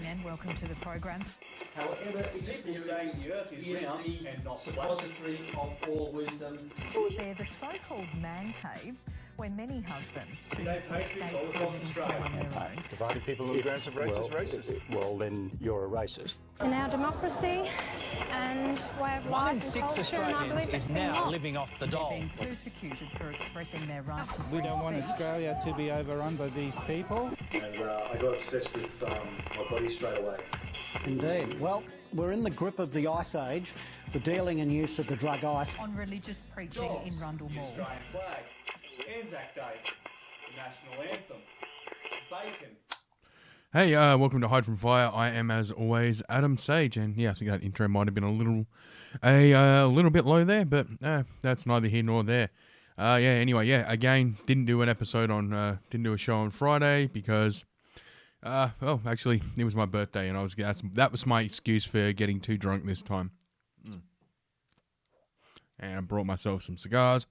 and welcome to the program. However, experience saying the earth is round and not suppository of all wisdom. They're the so-called man caves where many husbands They patriots all across Australia. Dividing people into groups of race is racist. Well, then you're a racist. In our democracy and way of life, 1 in 6 Australians is now living off the dole. being persecuted for expressing their right to We don't want Australia to be overrun by these people. And I got obsessed with my body straight away. Indeed. Well, we're in the grip of the Ice Age, the dealing and use of the drug ice. on religious preaching in Rundle The Mall. Australian flag, Anzac Day, the national anthem, bacon. Hey, welcome to Hide from Fire. I am, as always, Adam Sage, and yeah, I think that intro might have been a little bit low there, but that's neither here nor there. Anyway, again, didn't do a show on Friday because, actually, it was my birthday, and that was my excuse for getting too drunk this time. And I brought myself some cigars.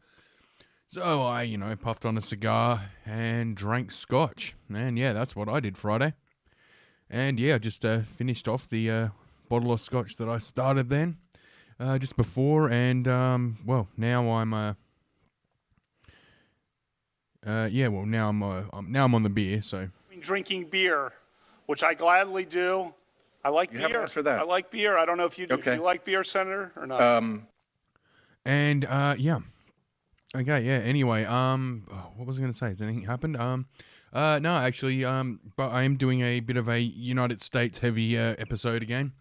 So I, puffed on a cigar and drank scotch. And yeah, that's what I did Friday. And yeah, just finished off the bottle of scotch that I started then, just before. And now I'm I'm on the beer. So drinking beer, which I gladly do. I like beer. How about for that? I like beer. I don't know if you do. Okay. Do you like beer, Senator, or not? Okay, yeah, anyway, what was I going to say? Has anything happened? No, actually, but I am doing a bit of a United States heavy episode again.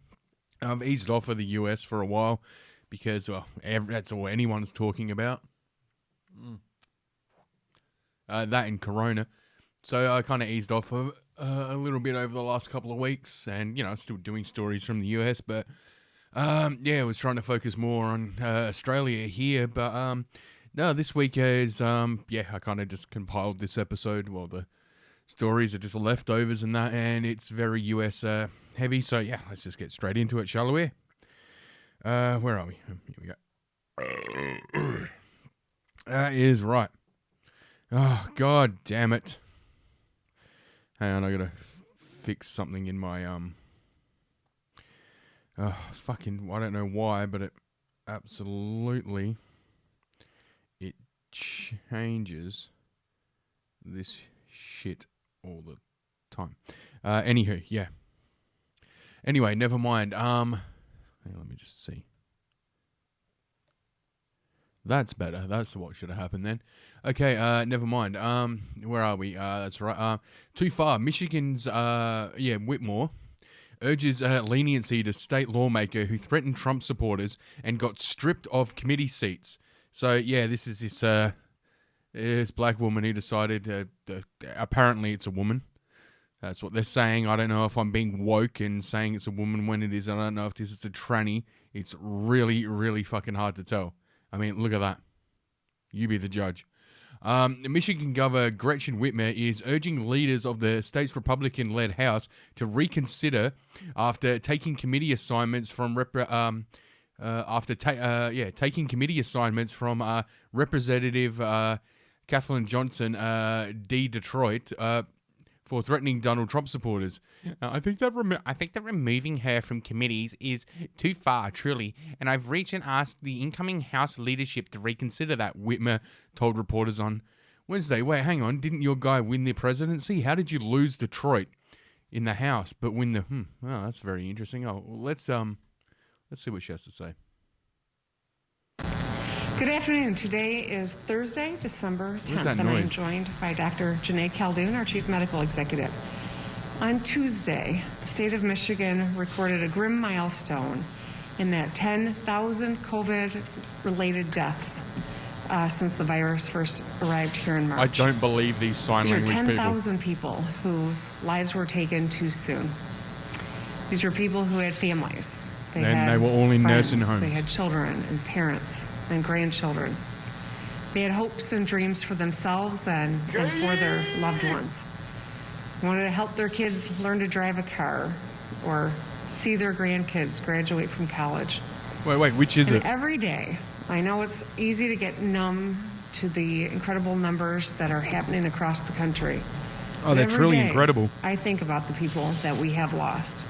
I've eased off of the US for a while because, that's all anyone's talking about. That and Corona. So I kind of eased off a little bit over the last couple of weeks and, still doing stories from the US, but, I was trying to focus more on Australia here, but, no, this week is, I kind of just compiled this episode. Well, the stories are just leftovers and that, and it's very US heavy. So, yeah, let's just get straight into it, shall we? Where are we? Here we go. That is right. Oh, God damn it. Hang on, I gotta fix something in my, I don't know why, but it absolutely... changes this shit all the time. Anywho, yeah. Anyway, never mind. Let me just see. That's better. That's what should have happened then. Okay, never mind. Where are we? That's right. Too far. Michigan's, Whitmore urges leniency to state lawmaker who threatened Trump supporters and got stripped of committee seats. So, yeah, this is this black woman who decided apparently it's a woman. That's what they're saying. I don't know if I'm being woke and saying it's a woman when it is. I don't know if this is a tranny. It's really, really fucking hard to tell. I mean, look at that. You be the judge. Michigan Governor Gretchen Whitmer is urging leaders of the state's Republican-led House to reconsider after taking committee assignments from taking committee assignments from Representative Kathleen Johnson, Detroit, for threatening Donald Trump supporters. I think that removing her from committees is too far, truly, and I've reached and asked the incoming House leadership to reconsider that, Whitmer told reporters on Wednesday. Wait, hang on, didn't your guy win the presidency? How did you lose Detroit in the House, but win the... Oh, that's very interesting. Oh, well, let's see what she has to say. Good afternoon. Today is Thursday, December 10th, and I am joined by Dr. Janae Caldoun, our Chief Medical Executive. On Tuesday, the state of Michigan recorded a grim milestone in that 10,000 COVID-related deaths since the virus first arrived here in March. I don't believe these sign language people. 10,000 people whose lives were taken too soon. These were people who had families. They were all in nursing homes. They had children and parents and grandchildren. They had hopes and dreams for themselves and for their loved ones. They wanted to help their kids learn to drive a car or see their grandkids graduate from college. Wait, which is it? Every day, I know it's easy to get numb to the incredible numbers that are happening across the country. Oh, that's really incredible. I think about the people that we have lost.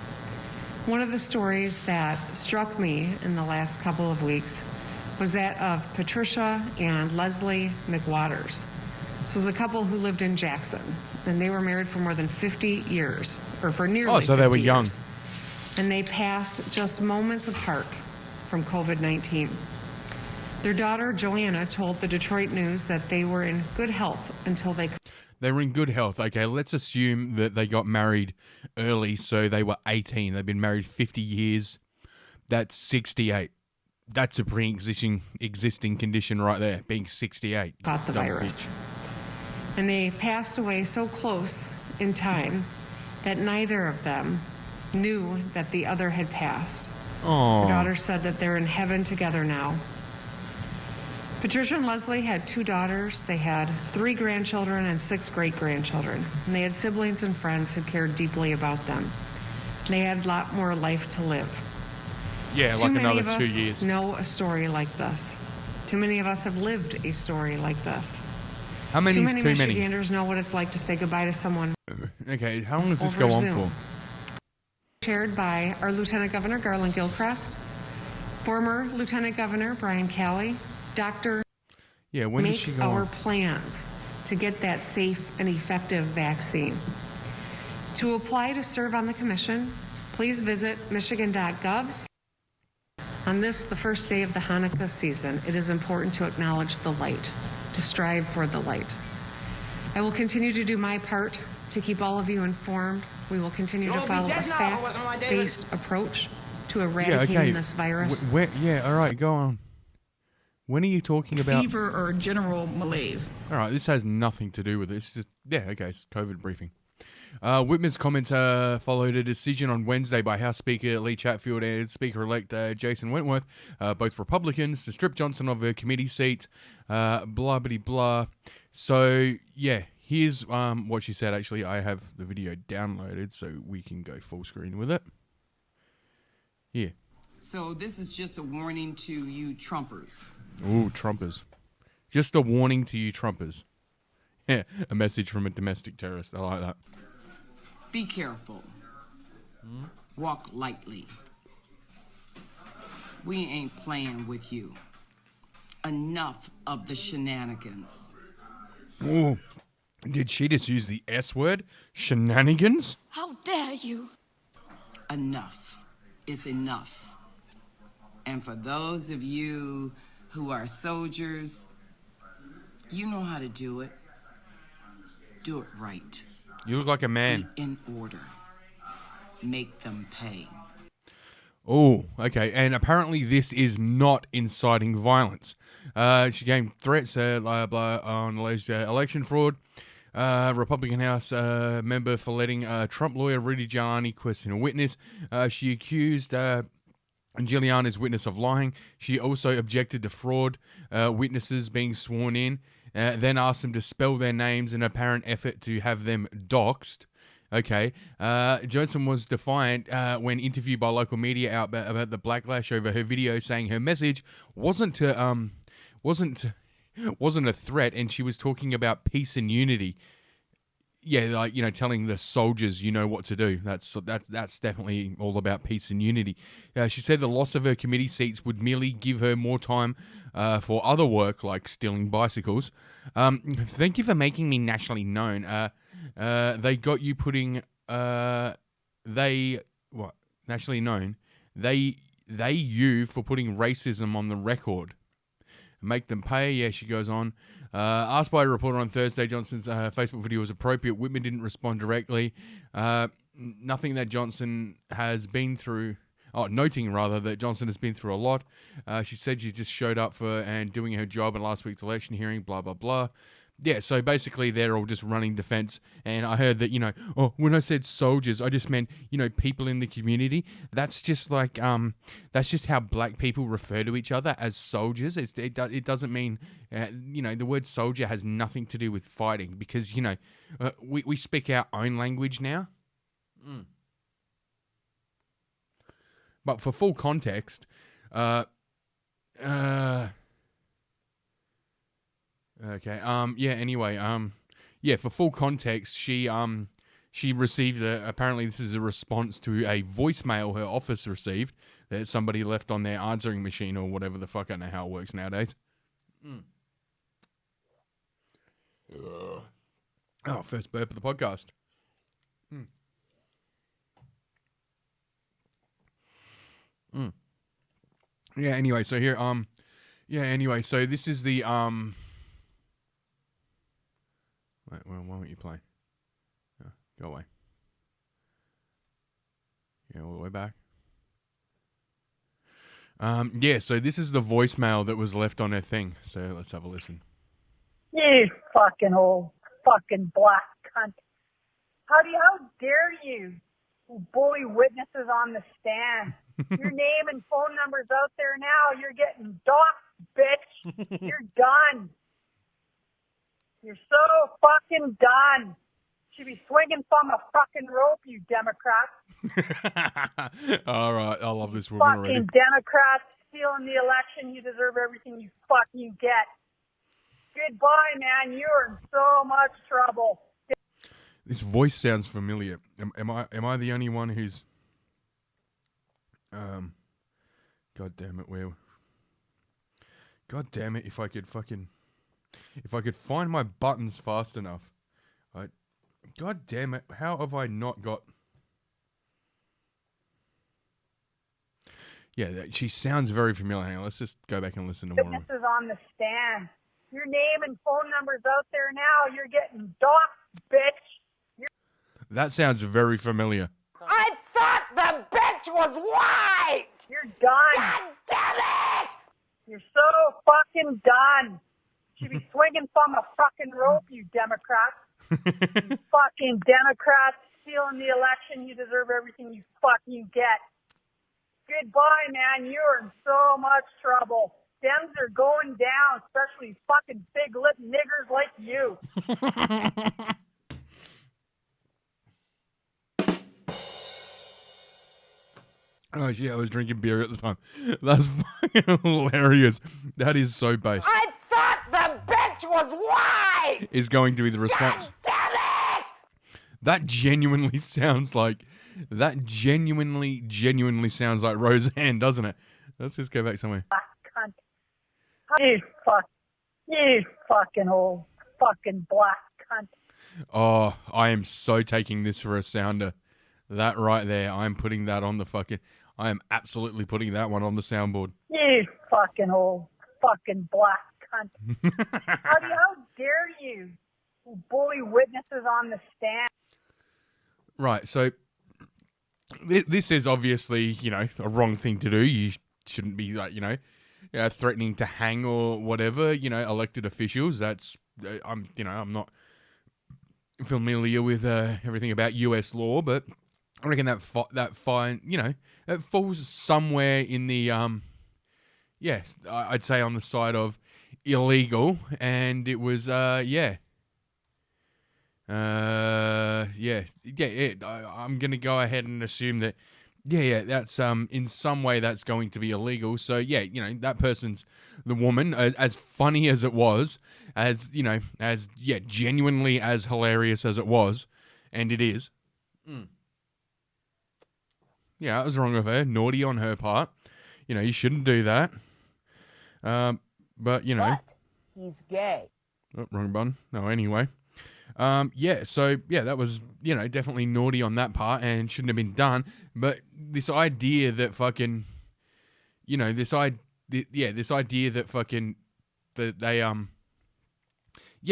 One of the stories that struck me in the last couple of weeks was that of Patricia and Leslie McWaters. This was a couple who lived in Jackson, and they were married for more than 50 years, or for nearly 50 years. Oh, so they were young. And they passed just moments apart from COVID-19. Their daughter, Joanna, told the Detroit News that they were in good health until they... They were in good health. Okay, let's assume that they got married early, so they were 18. They've been married 50 years. That's 68. That's a pre-existing condition right there, being 68. Caught the virus. And they passed away so close in time that neither of them knew that the other had passed. Oh. Her daughter said that they're in heaven together now. Patricia and Leslie had 2 daughters. They had 3 grandchildren and 6 great-grandchildren. And they had siblings and friends who cared deeply about them. They had a lot more life to live. Yeah, like another 2 years. Too many of us know a story like this. Too many of us have lived a story like this. How many is too many? Michiganders know what it's like to say goodbye to someone. Okay, how long does this go on for? Chaired by our Lieutenant Governor, Garland Gilchrist, former Lieutenant Governor, Brian Calley, Dr. Yeah, when did she go our on? plans to get that safe and effective vaccine. To apply to serve on the commission, please visit michigan.gov. On this, the first day of the Hanukkah season, it is important to acknowledge the light, to strive for the light. I will continue to do my part to keep all of you informed. We will continue to follow a fact-based approach to eradicating this virus. All right, go on. When are you talking about... Fever or general malaise. All right, this has nothing to do with it. It's just, it's COVID briefing. Whitmer's comments followed a decision on Wednesday by House Speaker Lee Chatfield and Speaker-elect Jason Wentworth, both Republicans, to strip Johnson of her committee seat, blah-bitty-blah. So, yeah, here's what she said. Actually, I have the video downloaded so we can go full screen with it. Here. So this is just a warning to you Trumpers. Ooh, Trumpers. Just a warning to you Trumpers. Yeah, a message from a domestic terrorist. I like that. Be careful. Walk lightly. We ain't playing with you. Enough of the shenanigans. Ooh, did she just use the S word? Shenanigans? How dare you? Enough is enough. And for those of you who are soldiers, you know how to do it. Do it right. You look like a man. Be in order. Make them pay. Oh, okay. And apparently this is not inciting violence. She gave threats blah, blah, on alleged election fraud. Republican House member for letting Trump lawyer Rudy Giuliani question a witness. She accused Giuliani's witness of lying. She also objected to fraud witnesses being sworn in, then asked them to spell their names in an apparent effort to have them doxed. Okay. Johnson was defiant when interviewed by local media about the backlash over her video, saying her message wasn't a threat, and she was talking about peace and unity. Yeah, like, telling the soldiers, what to do. That's definitely all about peace and unity. She said the loss of her committee seats would merely give her more time for other work, like stealing bicycles. Thank you for making me nationally known. They got you putting nationally known. You for putting racism on the record. Make them pay. Yeah, she goes on. Asked by a reporter on Thursday, Johnson's Facebook video was appropriate. Whitman didn't respond directly. Nothing that Johnson has been through. Noting rather that Johnson has been through a lot. She said she just showed up for and doing her job in last week's election hearing. Blah blah blah. Yeah, so basically they're all just running defense. And I heard that, when I said soldiers, I just meant, people in the community. That's just like, that's just how black people refer to each other as soldiers. It doesn't mean, the word soldier has nothing to do with fighting because, we speak our own language now. But for full context, okay. yeah, for full context, she received apparently this is a response to a voicemail her office received that somebody left on their answering machine or whatever the fuck. I don't know how it works nowadays. Oh, first burp of the podcast. Yeah, anyway, so here, so this is the, wait, well, why won't you play? Oh, go away. Yeah, all the way back. Yeah, so this is the voicemail that was left on her thing. So let's have a listen. You fucking old fucking black cunt. How dare you bully witnesses on the stand? Your name and phone number's out there now. You're getting doxxed, bitch. You're done. You're so fucking done. Should be swinging from a fucking rope, you Democrats. All right, I love this woman already. Fucking Democrats stealing the election. You deserve everything you fucking get. Goodbye, man. You're in so much trouble. This voice sounds familiar. Am I the only one who's... God damn it, where... God damn it, if I could find my buttons fast enough. God damn it, how have I not got... Yeah, she sounds very familiar. Hang on, let's just go back and listen to more. Witnesses on the stand. Your name and phone number's out there now. You're getting doxxed, bitch. That sounds very familiar. I thought the bitch was white! You're done. God damn it! You're so fucking done. Should be swinging from a fucking rope, you Democrats. You fucking Democrats stealing the election. You deserve everything you fucking get. Goodbye, man. You're in so much trouble. Dems are going down, especially fucking big lip niggers like you. Oh, yeah, I was drinking beer at the time. That's fucking hilarious. That is so based. I thought the bitch was white! Is going to be the response. God damn it! That genuinely sounds like... sounds like Roseanne, doesn't it? Let's just go back somewhere. Cunt. You fucking old fucking black cunt. Oh, I am so taking this for a sounder. That right there, I'm putting that on the fucking... I am absolutely putting that one on the soundboard. You fucking old fucking black cunt. How dare you bully witnesses on the stand? Right, so this is obviously, a wrong thing to do. You shouldn't be, threatening to hang or whatever, elected officials. That's, I'm not familiar with everything about US law, but I reckon that fine, it falls somewhere in the, I'd say on the side of illegal, and it was, I'm gonna go ahead and assume that, that's in some way that's going to be illegal. So that person's the woman. As funny as it was, genuinely as hilarious as it was, and it is. Yeah, it was wrong of her. Naughty on her part. You shouldn't do that. But But he's gay. Oh, wrong button. No, anyway. That was, definitely naughty on that part and shouldn't have been done. But this idea that fucking, this idea that fucking, that they,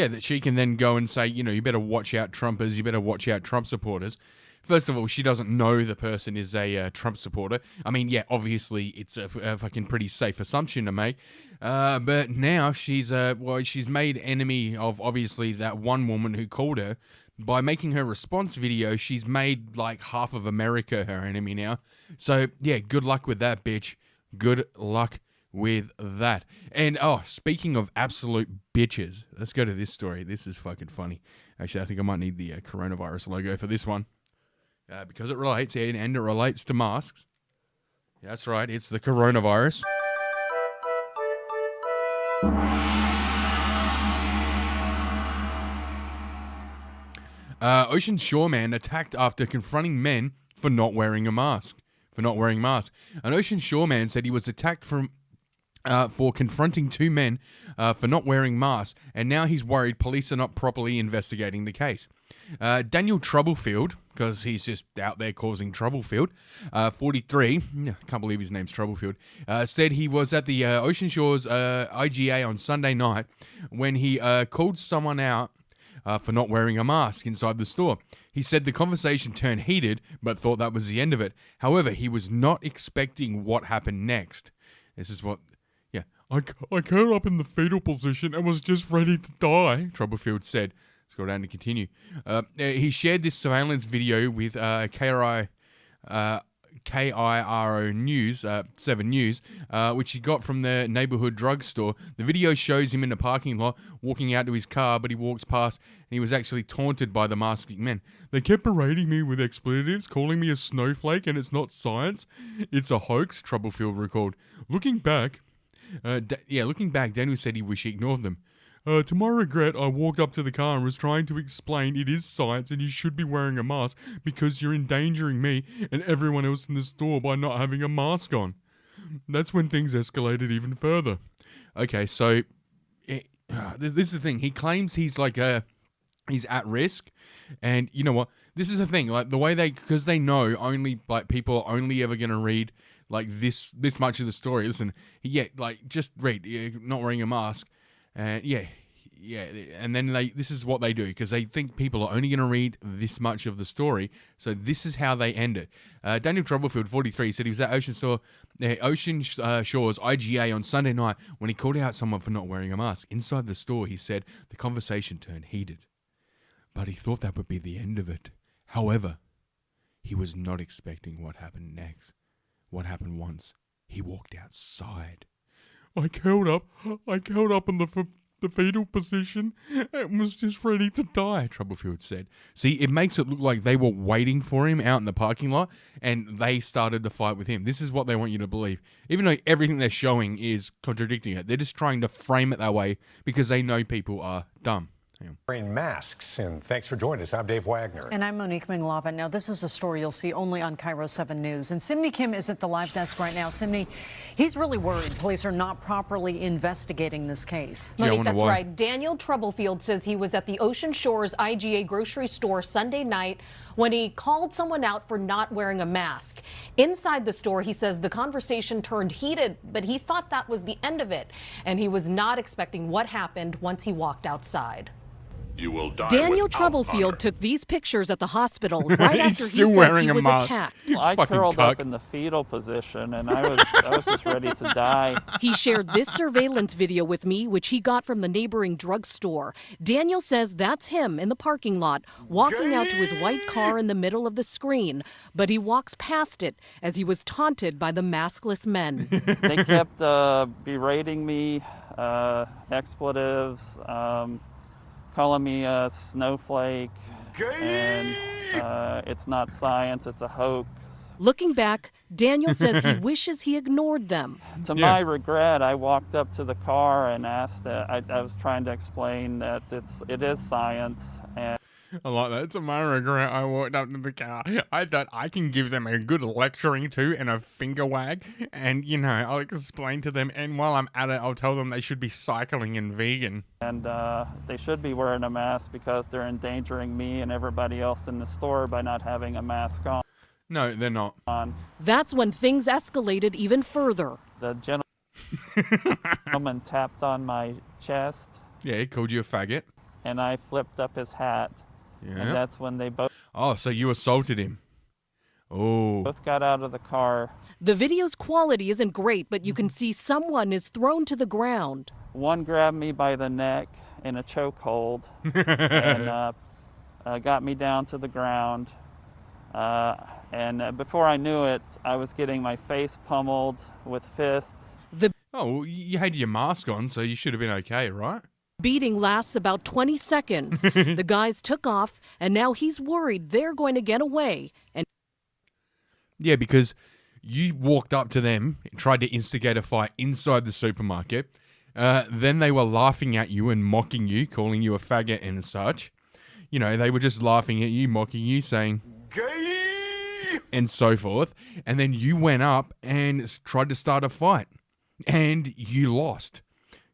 that she can then go and say, you better watch out Trumpers, you better watch out Trump supporters. First of all, she doesn't know the person is a Trump supporter. I mean, obviously it's a fucking pretty safe assumption to make. But now she's made enemy of obviously that one woman who called her. By making her response video, she's made like half of America her enemy now. So good luck with that, bitch. Good luck with that. And speaking of absolute bitches, let's go to this story. This is fucking funny. Actually, I think I might need the coronavirus logo for this one. Because it relates, and it relates to masks. That's right, it's the coronavirus. Ocean Shore man attacked after confronting men for not wearing a mask. An Ocean Shore man said he was attacked for confronting two men for not wearing masks, and now he's worried police are not properly investigating the case. Daniel Troublefield, because he's just out there causing Troublefield, 43, can't believe his name's Troublefield, said he was at the Ocean Shores IGA on Sunday night when he called someone out for not wearing a mask inside the store. He said the conversation turned heated, but thought that was the end of it. However, he was not expecting what happened next. This is what... I curled up in the fetal position and was just ready to die, Troublefield said. Let's go down to continue. He shared this surveillance video with KIRO News, 7 News, which he got from the neighborhood drugstore. The video shows him in the parking lot walking out to his car, but he walks past and he was actually taunted by the masking men. They kept berating me with expletives, calling me a snowflake, and it's not science. It's a hoax, Troublefield recalled. Looking back, Daniel said he wished he ignored them. To my regret, I walked up to the car and was trying to explain it is science and you should be wearing a mask because you're endangering me and everyone else in the store by not having a mask on. That's when things escalated even further. Okay, so this is the thing. He claims he's he's at risk, and you know what? This is the thing. Like the way because they know only people are only ever gonna read this much of the story. Listen, just read. Not wearing a mask. And and then this is what they do because they think people are only going to read this much of the story. So this is how they end it. Daniel Troublefield, 43, said he was at Ocean Shores IGA on Sunday night when he called out someone for not wearing a mask. Inside the store, he said the conversation turned heated, but he thought that would be the end of it. However, he was not expecting what happened next. What happened once he walked outside. I curled up in the fetal position and was just ready to die, Troublefield said. See, it makes it look like they were waiting for him out in the parking lot and they started the fight with him. This is what they want you to believe. Even though everything they're showing is contradicting it, they're just trying to frame it that way because they know people are dumb. Wearing masks. And thanks for joining us. I'm Dave Wagner. And I'm Monique Minglavan. Now, this is a story you'll see only on Cairo 7 News. And Simney Kim is at the live desk right now. Simney, he's really worried police are not properly investigating this case. Monique, that's right. Daniel Troublefield says he was at the Ocean Shores IGA grocery store Sunday night when he called someone out for not wearing a mask. Inside the store, he says the conversation turned heated, but he thought that was the end of it. And he was not expecting what happened once he walked outside. You will die. Daniel Troublefield took these pictures at the hospital right after he still says he was mask. attacked. I curled up in the fetal position, and I was just ready to die. He shared this surveillance video with me, which he got from the neighboring drugstore. Daniel says that's him in the parking lot, walking out to his white car in the middle of the screen. But he walks past it as he was taunted by the maskless men. They kept berating me, expletives, calling me a snowflake, and it's not science, it's a hoax. Looking back, Daniel says he wishes he ignored them. To my regret, I walked up to the car and asked, I was trying to explain that it is science. And I like that. To my regret, I walked up to the car. I thought I can give them a good lecturing too and a finger wag. And, I'll explain to them. And while I'm at it, I'll tell them they should be cycling and vegan. And they should be wearing a mask because they're endangering me and everybody else in the store by not having a mask on. No, they're not. That's when things escalated even further. The gentleman tapped on my chest. Yeah, he called you a faggot. And I flipped up his hat. Yeah. And that's when they both... Oh, so you assaulted him. Oh. Both got out of the car. The video's quality isn't great, but you can see someone is thrown to the ground. One grabbed me by the neck in a chokehold and got me down to the ground. And before I knew it, I was getting my face pummeled with fists. Well, you had your mask on, so you should have been okay, right? Beating lasts about 20 seconds. The guys took off, and now he's worried they're going to get away. And yeah, because you walked up to them and tried to instigate a fight inside the supermarket. Then they were laughing at you and mocking you, calling you a faggot and such. you know, they were just laughing at you, mocking you, saying, gay, and so forth. And then you went up and tried to start a fight. And you lost.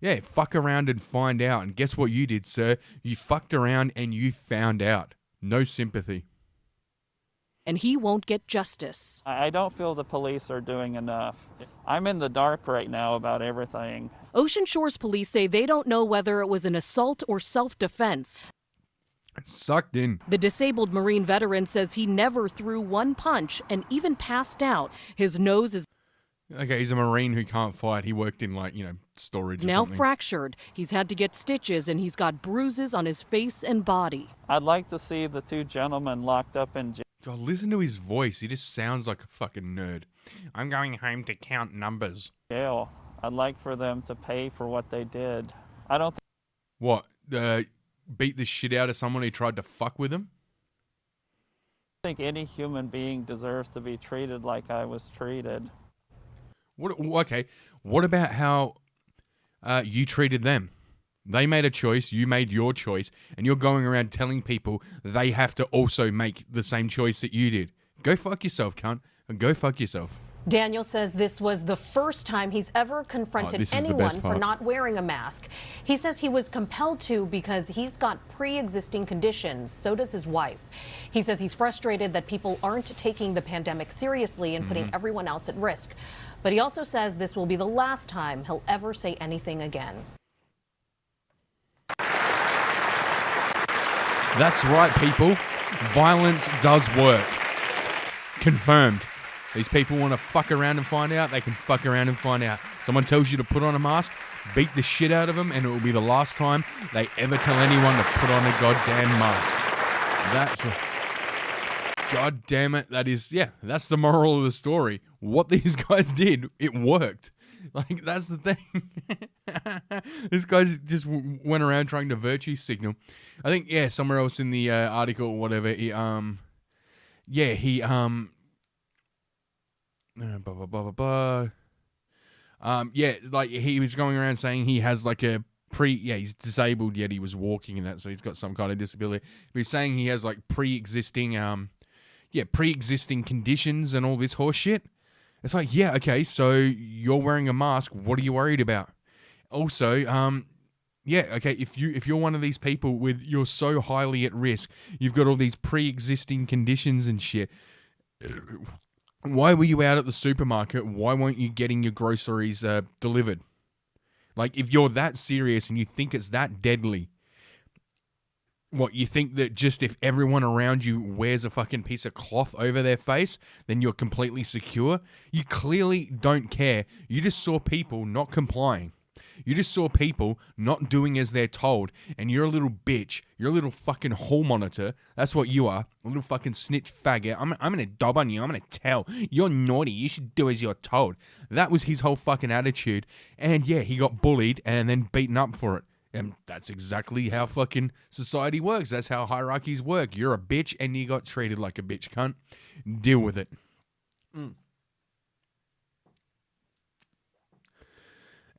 Yeah, fuck around and find out. And guess what you did, sir? You fucked around and you found out. No sympathy. And he won't get justice. I don't feel the police are doing enough. I'm in the dark right now about everything. Ocean Shores police say they don't know whether it was an assault or self-defense. Sucked in. The disabled Marine veteran says he never threw one punch and even passed out. His nose is Okay, he's a Marine who can't fight. He worked in, like, you know, storage or now something. fractured. He's had to get stitches and he's got bruises on his face and body. I'd like to see the two gentlemen locked up in jail. God, listen to his voice. He just sounds like a fucking nerd. I'm going home to count numbers. Jail. I'd like for them to pay for what they did. I don't What? Beat the shit out of someone who tried to fuck with him? think any human being deserves to be treated like I was treated. Okay, what about how you treated them? They made a choice, you made your choice, and you're going around telling people they have to also make the same choice that you did. Go fuck yourself, cunt, and go fuck yourself. Daniel says this was the first time he's ever confronted anyone for not wearing a mask. He says he was compelled to because he's got pre-existing conditions. So does his wife. He says he's frustrated that people aren't taking the pandemic seriously and putting everyone else at risk. But he also says this will be the last time he'll ever say anything again. That's right, people. Violence does work. Confirmed. These people want to fuck around and find out, they can fuck around and find out. Someone tells you to put on a mask, beat the shit out of them, and it will be the last time they ever tell anyone to put on a goddamn mask. God damn it, that's the moral of the story. What these guys did, it worked. Like, that's the thing. This guy just went around trying to virtue signal. I think, somewhere else in the article or whatever, he like he was going around saying he has like a he's disabled yet he was walking and that, so he's got some kind of disability. But he's saying he has like pre-existing conditions and all this horse shit. It's like, yeah, okay, so you're wearing a mask, what are you worried about? Also, okay, if you're one of these people you're so highly at risk, you've got all these pre-existing conditions and shit. Why were you out at the supermarket? Why weren't you getting your groceries delivered? Like, if you're that serious and you think it's that deadly, what, you think that just if everyone around you wears a fucking piece of cloth over their face, then you're completely secure? You clearly don't care. You just saw people not complying. You just saw people not doing as they're told, and you're a little bitch. You're a little fucking hall monitor. That's what you are. A little fucking snitch faggot. I'm gonna dob on you. I'm gonna tell. You're naughty. You should do as you're told. That was his whole fucking attitude. And yeah, he got bullied and then beaten up for it. And that's exactly how fucking society works. That's how hierarchies work. You're a bitch and you got treated like a bitch, cunt. Deal with it.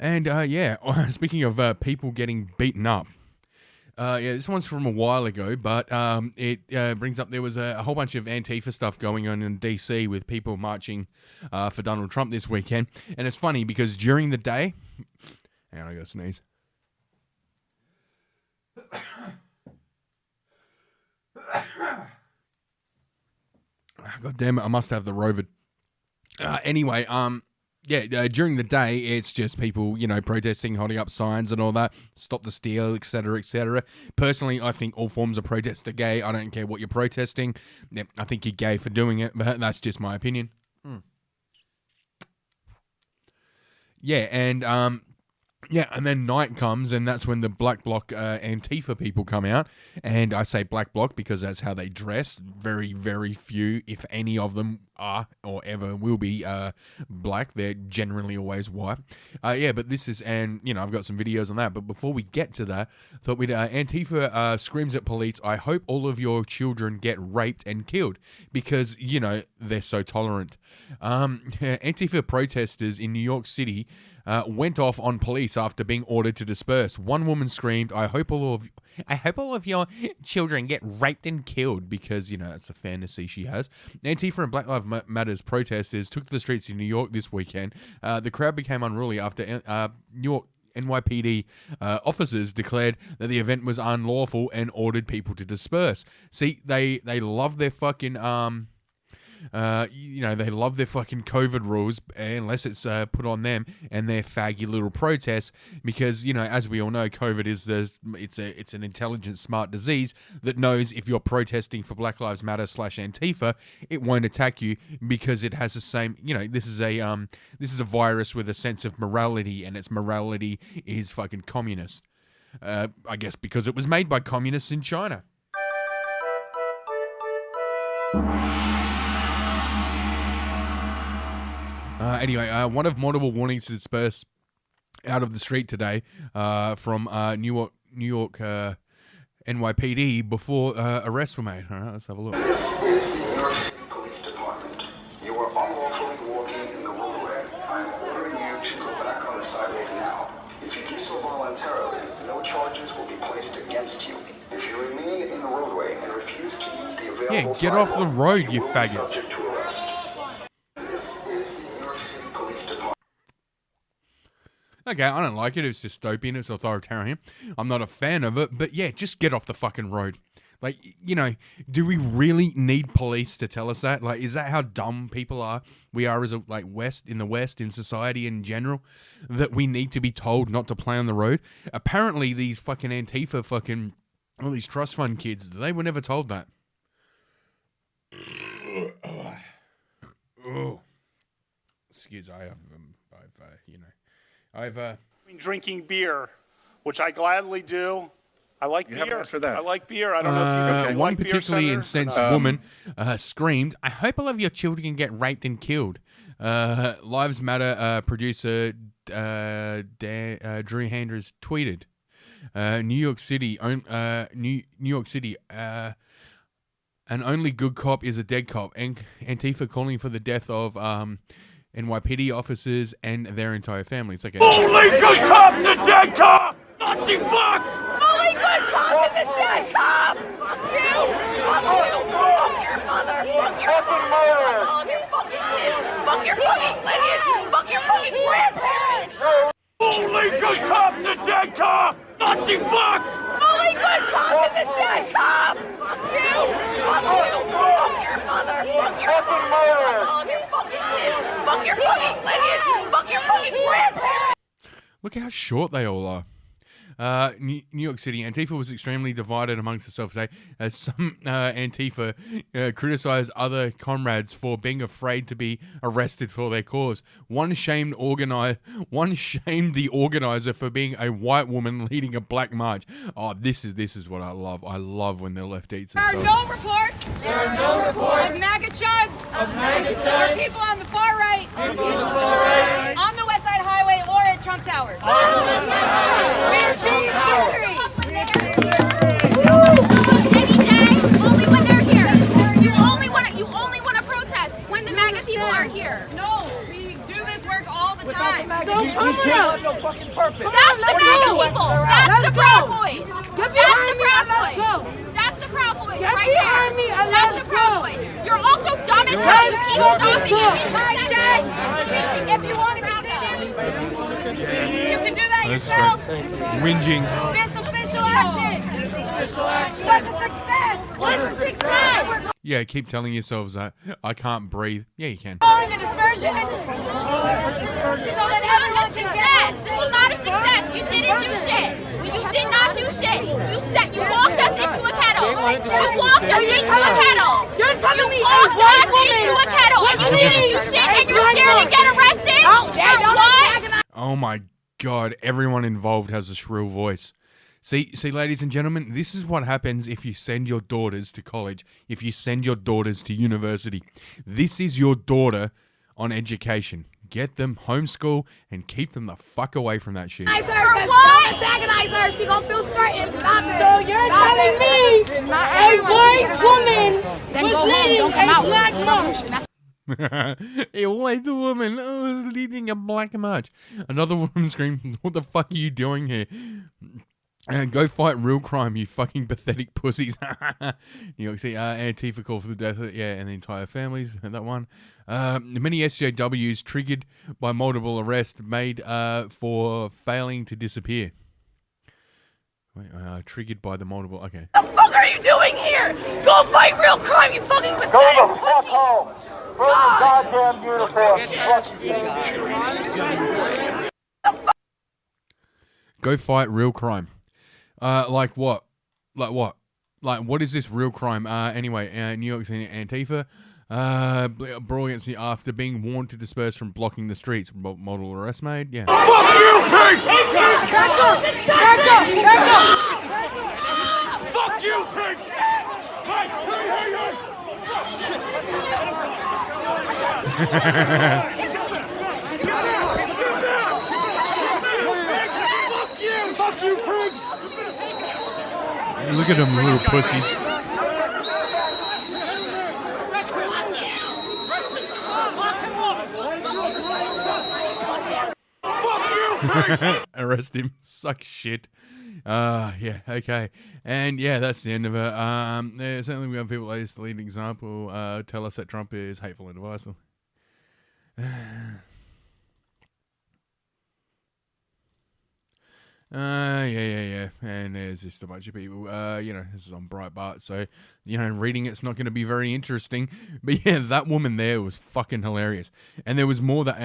And speaking of people getting beaten up, this one's from a while ago, but it brings up there was a whole bunch of Antifa stuff going on in DC with people marching for Donald Trump this weekend. And it's funny because during the day, hang on, I gotta sneeze. God damn it, I must have the Rovid. Anyway, during the day, it's just people, protesting, holding up signs and all that, stop the steal, etc., etc. Personally, I think all forms of protest are gay. I don't care what you're protesting. Yeah, I think you're gay for doing it, but that's just my opinion. And then night comes, and that's when the Black Bloc Antifa people come out. And I say Black Bloc because that's how they dress. Very, very few, if any of them are or ever will be black. They're generally always white. But this is, and, I've got some videos on that. But before we get to that, I thought we'd, Antifa screams at police, I hope all of your children get raped and killed because, they're so tolerant. Antifa protesters in New York City went off on police after being ordered to disperse. One woman screamed, I hope all of your children get raped and killed, because, you know, that's a fantasy she has. Antifa and Black Lives Matter protesters took to the streets in New York this weekend. The crowd became unruly after New York NYPD officers declared that the event was unlawful and ordered people to disperse. See, they love their fucking they love their fucking COVID rules, unless it's put on them, and their faggy little protests, because, you know, as we all know, COVID is it's an intelligent, smart disease that knows if you're protesting for Black Lives Matter / Antifa, it won't attack you, because it has the same, you know, this is a virus with a sense of morality, and its morality is fucking communist. I guess because it was made by communists in China. Anyway, one of multiple warnings to disperse out of the street today from New York NYPD before arrests were made. All right, let's have a look. This is the New York City Police Department. You are unlawfully walking in the roadway. I am ordering you to go back on the sidewalk now. If you do so voluntarily, no charges will be placed against you. If you remain in the roadway and refuse to use the available get off the road, you faggots. Subject to arrest. This is the New York City Police Department. Okay, I don't like it. It's dystopian. It's authoritarian. I'm not a fan of it. But yeah, just get off the fucking road. Like, you know, do we really need police to tell us that? Like, is that how dumb people are? We are as a, like, in the West, in society in general, that we need to be told not to play on the road? Apparently, these fucking Antifa fucking, all these trust fund kids, they were never told that. Oh, excuse. I've drinking beer, which I gladly do. I like beer. For that. I like beer. I don't know if you one like particularly beer, incensed Senator? woman screamed, I hope all of your children get raped and killed. Lives Matter producer Drew Handers tweeted, New York City, an only good cop is a dead cop. Antifa calling for the death of NYPD officers and their entire family. It's like a only good cop's a dead cop! Nazi fucks! Only good cop is a dead cop! Fuck you! Fuck you! Fuck your mother! Fuck your father! Fuck all of your fucking kids! Fuck your fucking lineage! Fuck your fucking grandparents! Only good cop's a dead cop! Nazi fucks! Only good cop is a dead cop! Fuck you! Fuck you! Fuck your mother! Fuck your father! Fuck all of your fucking kids! Fuck your fucking lineage! Fuck your fucking grandparents! Look how short they all are. New York City, Antifa was extremely divided amongst itself today, as some Antifa criticized other comrades for being afraid to be arrested for their cause. One shamed the organizer for being a white woman leading a black march. Oh, this is what I love. I love when the left eats There itself. are no reports. There are no reports of MAGA chuds. Of MAGA chuds. Or people on the far right. People on the far right. On the West Side Highway or at Trump Tower. On the West Side Highway. We achieve victory. Any day, only when they're here. You only want to protest when the MAGA people are here. No, we do this work all the time. You have no fucking purpose. That's the MAGA people. That's the Proud Boys. That's the Proud Boys. That's the Proud Boys right there. That's the Proud Boys. You're also dumb as hell. You keep stopping it. If you want to continue, you can do that yourself. Whinging. It's official action. What's a success? What's a success? Yeah, keep telling yourselves that. I can't breathe. Yeah, you can. Calling a dispersion. So that everyone can success. This was not a success. You didn't do shit. You did not do shit. You walked us into a kettle. You walked us into a kettle. You're telling me you walked us into a kettle and you didn't do shit and you're scared to get arrested? What? Oh my God, everyone involved has a shrill voice. See, ladies and gentlemen, this is what happens if you send your daughters to college, if you send your daughters to university. This is your daughter on education. Get them homeschool and keep them the fuck away from that shit. Antagonize her. Antagonize her. She gonna feel threatened. Stop it. So you're telling me a white woman was leading a black march? It was a woman. Oh, I was leading a black march. Another woman screamed, "What the fuck are you doing here? Go fight real crime, you fucking pathetic pussies." New York City, Antifa call for the death of, and the entire families. That one. Many SJWs triggered by multiple arrests made for failing to disappear. Wait, triggered by the multiple. Okay. What the fuck are you doing here? Go fight real crime, you fucking pathetic Go the pussy! fuck home! Put your goddamn uniform. Go fight real crime. Like what? Like what? Like what is this real crime? Anyway, New York City Antifa brawl against the after being warned to disperse from blocking the streets. Multiple arrests made. Yeah. Fuck you, pig! Back up! Fuck you, pig! Fuck you, pigs! Look at them little pussies. Arrest him. Suck shit. Yeah, okay. And yeah, that's the end of it. Certainly we have people like this to lead an example. Tell us that Trump is hateful and divisive. Yeah. And there's just a bunch of people, this is on Breitbart, so, reading it's not going to be very interesting. But yeah, that woman there was fucking hilarious. And there was more that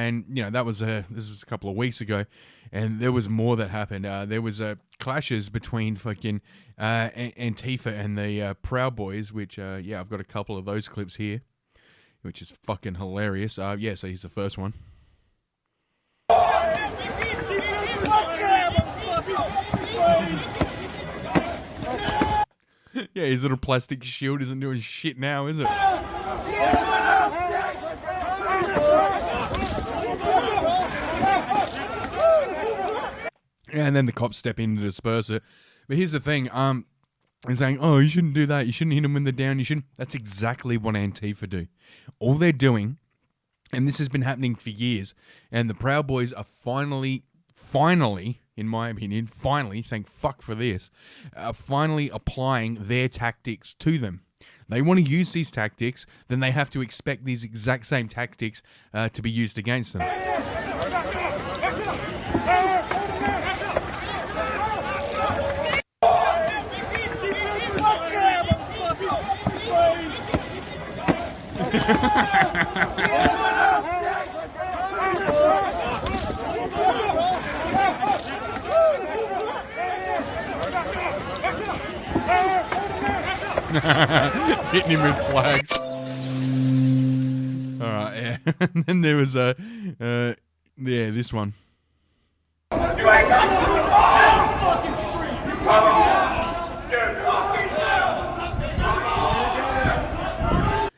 was, this was a couple of weeks ago, and there was more that happened. There was clashes between fucking Antifa and the Proud Boys, which, I've got a couple of those clips here, which is fucking hilarious. So here's the first one. Yeah, his little plastic shield isn't doing shit now, is it? And then the cops step in to disperse it. But here's the thing, they're saying, oh, you shouldn't do that. You shouldn't hit them when they're down. You shouldn't. That's exactly what Antifa do. All they're doing, and this has been happening for years, and the Proud Boys are finally, in my opinion, thank fuck for this, finally applying their tactics to them. They want to use these tactics, then they have to expect these exact same tactics to be used against them. Hitting him with flags. Alright, yeah. And then there was this one.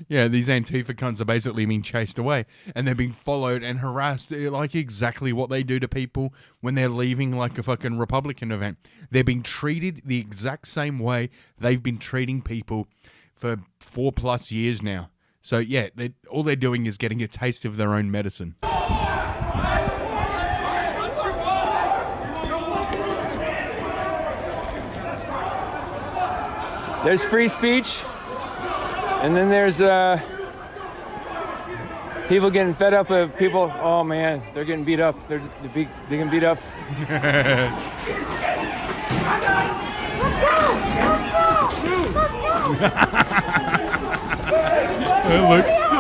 Yeah, these Antifa cunts are basically being chased away, and they're being followed and harassed, like exactly what they do to people when they're leaving like a fucking Republican event. They're being treated the exact same way they've been treating people for 4+ years now. So yeah, all they're doing is getting a taste of their own medicine. There's free speech. And then there's people getting fed up of people. Oh man, they're getting beat up. They're getting beat up.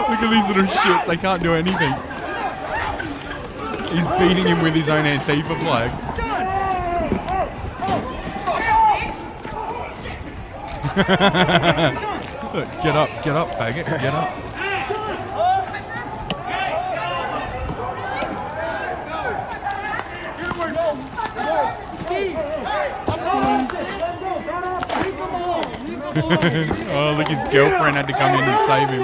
Look at these little shits. They can't do anything. He's beating him with his own Antifa flag. Look, get up, faggot, get up. Oh, look, his girlfriend had to come in and save him.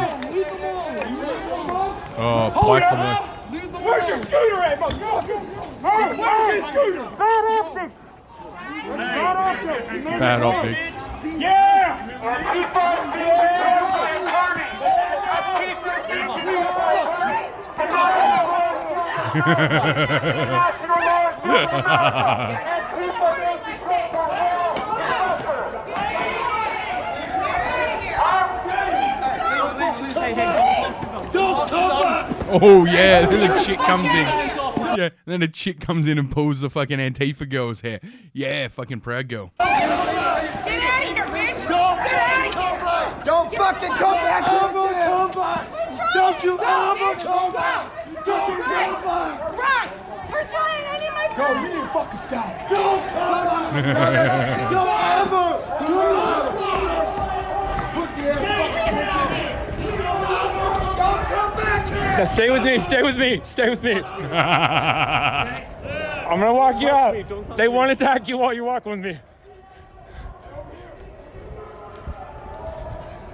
Oh, Pike from the... Where's your scooter at, motherfucker? Where's your scooter? Bad optics! Bad optics. Yeah! Oh yeah, then the chick comes in. Yeah, then a chick comes in and pulls the fucking Antifa girl's hair. Yeah, fucking proud girl. Get out of here, bitch! Don't fucking come back! Come back! Don't you ever come back! Don't come back! Right! We're trying to get my phone! Go, you need to fucking stop! Don't come back! Don't ever! Pussy ass fucking bitches! Don't come back here! Now stay with me, stay with me, stay with me. I'm gonna walk you out. They won't attack you while you're walking with me.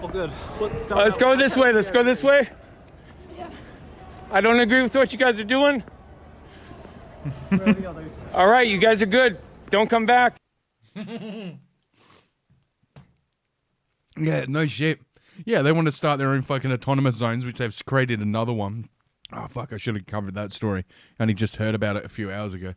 Oh, good. Let's go this way, let's go this way. I don't agree with what you guys are doing. All right, you guys are good. Don't come back. Yeah, no shit. Yeah, they want to start their own fucking autonomous zones, which they've created another one. Oh, fuck, I should have covered that story. I only just heard about it a few hours ago.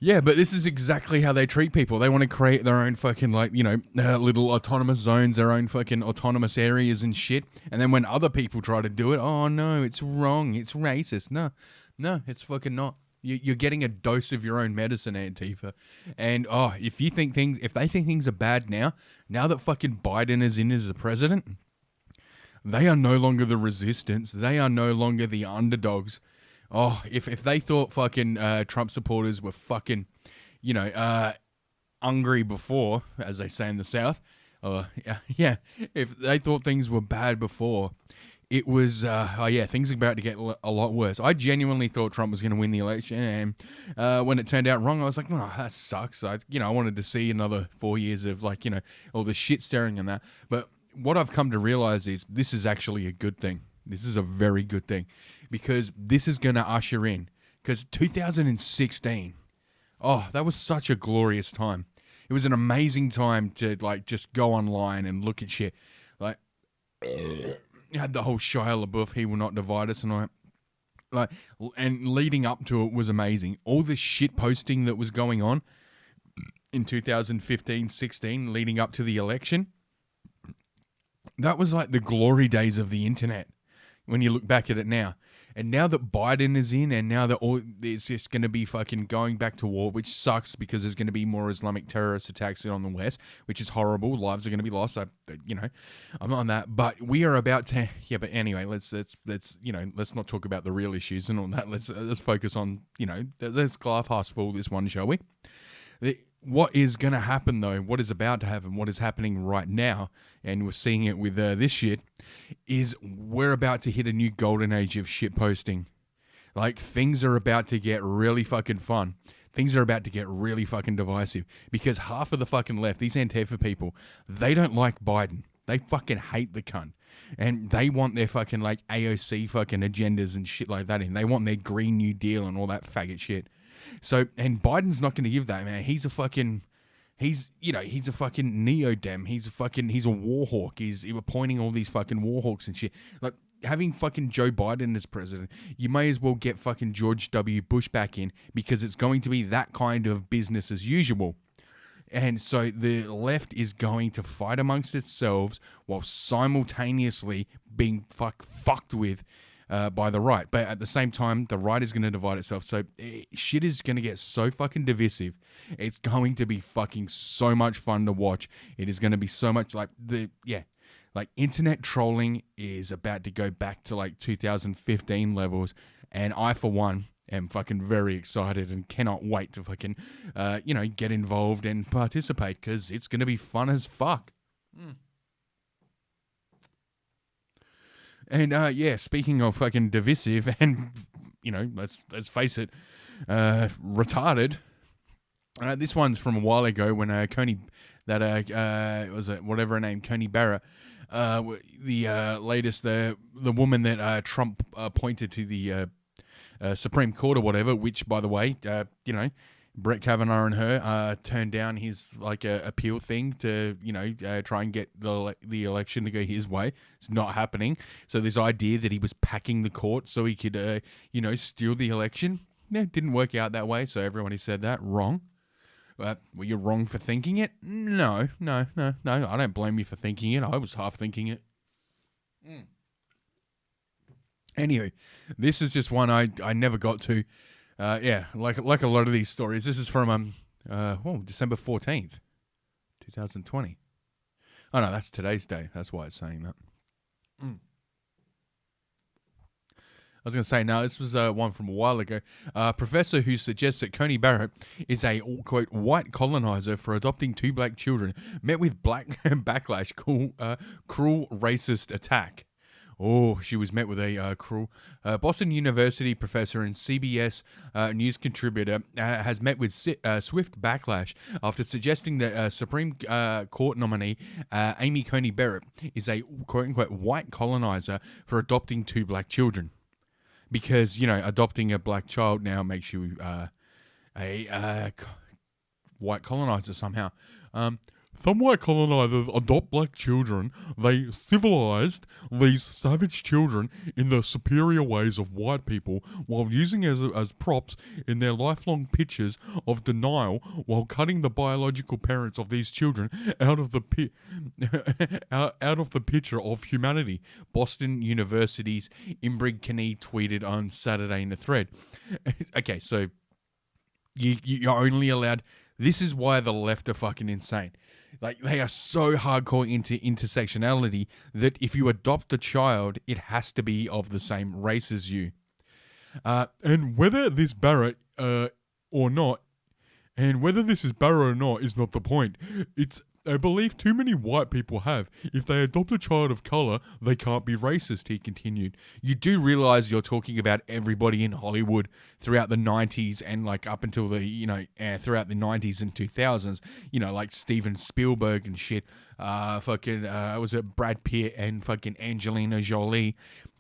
Yeah, but this is exactly how they treat people. They want to create their own fucking, like, you know, little autonomous zones, their own fucking autonomous areas and shit. And then when other people try to do it, oh, no, it's wrong. It's racist. No, it's fucking not. You're getting a dose of your own medicine, Antifa. And, oh, if they think things are bad now that fucking Biden is in as the president, they are no longer the resistance. They are no longer the underdogs. Oh, if they thought fucking Trump supporters were fucking, you know, hungry before, as they say in the South, yeah, if they thought things were bad before, it was, things are about to get a lot worse. I genuinely thought Trump was going to win the election, and when it turned out wrong, I was like, oh, that sucks. I wanted to see another 4 years of, like, you know, all the shit staring and that. But what I've come to realize is this is actually a good thing. This is a very good thing, because this is going to usher in, because 2016, oh, that was such a glorious time. It was an amazing time to, like, just go online and look at shit. Like, you had the whole Shia LaBeouf, he will not divide us, and all that. Like, and leading up to it was amazing. All the shit posting that was going on in 2015-16 leading up to the election, that was like the glory days of the internet when you look back at it now. And now that Biden is in, and now that it's just going to be fucking going back to war, which sucks because there's going to be more Islamic terrorist attacks on the West, which is horrible. Lives are going to be lost. I'm not on that. But we are about to. Yeah, but anyway, let's not talk about the real issues and all that. Let's focus on, let's glass half full this one, shall we? What is going to happen, though, what is about to happen, what is happening right now, and we're seeing it with this shit, is we're about to hit a new golden age of shit posting. Like, things are about to get really fucking fun. Things are about to get really fucking divisive, because half of the fucking left, these Antifa people, they don't like Biden. They fucking hate the cunt. And they want their fucking, like, AOC fucking agendas and shit like that in. They want their Green New Deal and all that faggot shit. So, and Biden's not going to give that, man. He's a fucking neo-dem. He's a war hawk. He's appointing all these fucking war hawks and shit. Like, having fucking Joe Biden as president, you may as well get fucking George W. Bush back in, because it's going to be that kind of business as usual. And so the left is going to fight amongst itself while simultaneously being fucked with by the right. But at the same time, the right is going to divide itself. So shit is going to get so fucking divisive. It's going to be fucking so much fun to watch. It is going to be so much like internet trolling is about to go back to like 2015 levels. And I, for one, am fucking very excited and cannot wait to fucking, get involved and participate, because it's going to be fun as fuck. And speaking of fucking divisive and, let's face it, retarded. This one's from a while ago when Coney Barrett, the latest, the woman that Trump appointed to the Supreme Court or whatever, which, by the way, Brett Kavanaugh and her turned down his appeal thing to try and get the election to go his way. It's not happening. So this idea that he was packing the court so he could steal the election, it didn't work out that way. So everyone who said that, wrong. Were you wrong for thinking it? No. I don't blame you for thinking it. I was half thinking it. Anyway, this is just one I never got to. Like a lot of these stories. This is from December 14th, 2020. Oh no, that's today's day. That's why it's saying that. I was going to say, no, this was one from a while ago. Professor who suggests that Coney Barrett is a, quote, white colonizer for adopting 2 black children met with black backlash, cruel racist attack. Oh, she was met with a cruel... Boston University professor and CBS News contributor has met with swift backlash after suggesting that Supreme Court nominee Amy Coney Barrett is a, quote-unquote, white colonizer for adopting 2 black children. Because, adopting a black child now makes you a white colonizer somehow. Some white colonizers adopt black children. They civilized these savage children in the superior ways of white people while using as props in their lifelong pictures of denial while cutting the biological parents of these children out of the picture of humanity. Boston University's Imbrig Kenny tweeted on Saturday in the thread. Okay, so you're only allowed... This is why the left are fucking insane. Like, they are so hardcore into intersectionality that if you adopt a child, it has to be of the same race as you. And whether this Barrett or not, and whether this is Barrett or not is not the point. It's a belief too many white people have. If they adopt a child of colour, they can't be racist, he continued. You do realise you're talking about everybody in Hollywood throughout the 90s and up until the, throughout the 90s and 2000s, like Steven Spielberg and shit. Was it Brad Pitt and fucking Angelina Jolie?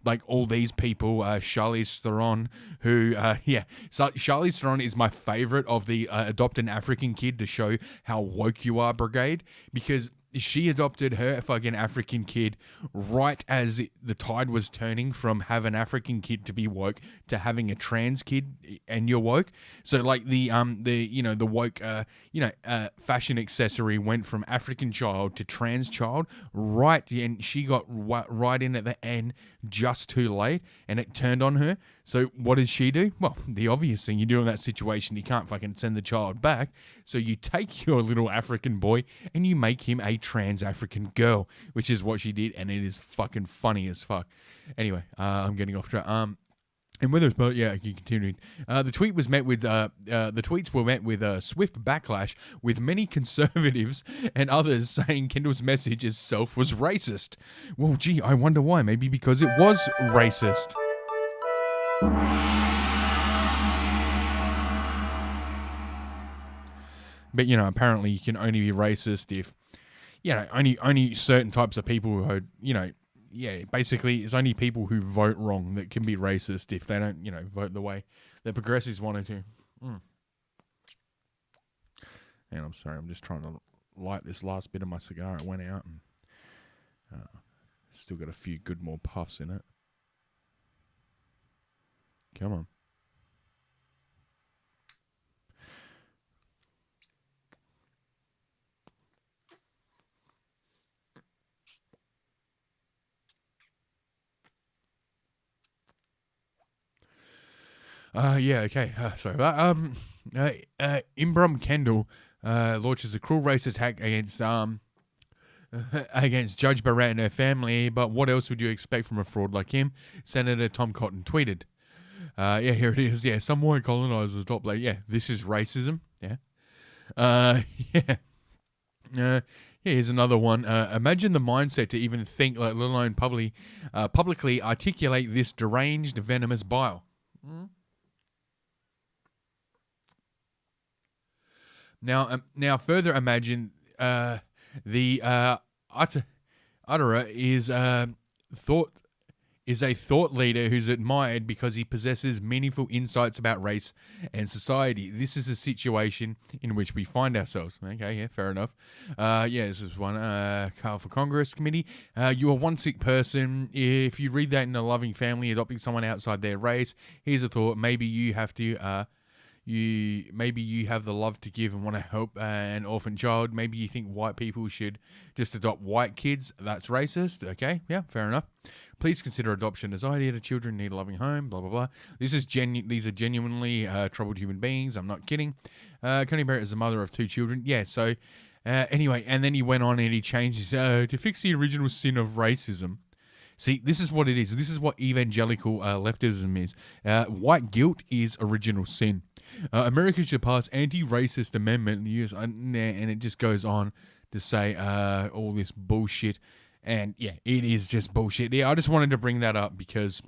Like all these people, Charlize Theron, who, so Charlize Theron is my favourite of the adopt an African kid to show how woke you are brigade, because she adopted her fucking African kid right as the tide was turning from have an African kid to be woke to having a trans kid and you're woke. So the woke fashion accessory went from African child to trans child right, and she got right in at the end just too late, and it turned on her. So what does she do? Well, the obvious thing you do in that situation, you can't fucking send the child back. So you take your little African boy and you make him a trans African girl, which is what she did, and it is fucking funny as fuck. Anyway, I'm getting off track. And whether it's, you continued. The tweet was met with the tweets were met with swift backlash, with many conservatives and others saying Kendall's message itself was racist. Well, gee, I wonder why. Maybe because it was racist. But apparently you can only be racist if only certain types of people who are basically it's only people who vote wrong that can be racist if they don't vote the way the progressives wanted to. And I'm sorry, I'm just trying to light this last bit of my cigar. It went out and still got a few good more puffs in it. Come on. Okay. Sorry about Ibram Kendall launches a cruel race attack against Judge Barrett and her family. But what else would you expect from a fraud like him? Senator Tom Cotton tweeted. Here it is. Yeah, some white colonizers adopt this is racism. Here's another one. Imagine the mindset to even think, let alone publicly articulate this deranged, venomous bile. Now, further imagine the utterer is is a thought leader who's admired because he possesses meaningful insights about race and society. This is a situation in which we find ourselves. Okay, yeah, fair enough. This is one. Carl for Congress Committee. You are one sick person. If you read that in a loving family adopting someone outside their race, here's a thought. Maybe you have to... Maybe you have the love to give and want to help an orphan child. Maybe you think white people should just adopt white kids. That's racist. Okay, yeah, fair enough. Please consider adoption as idea to children need a loving home. Blah blah blah. These are genuinely troubled human beings. I'm not kidding. Connie Barrett is the mother of 2 children. Yeah. So anyway, and then he went on and he changed his to fix the original sin of racism. See, this is what it is. This is what evangelical leftism is. White guilt is original sin. America should pass anti-racist amendment in the US, and it just goes on to say all this bullshit. And yeah, it is just bullshit. Yeah, I just wanted to bring that up because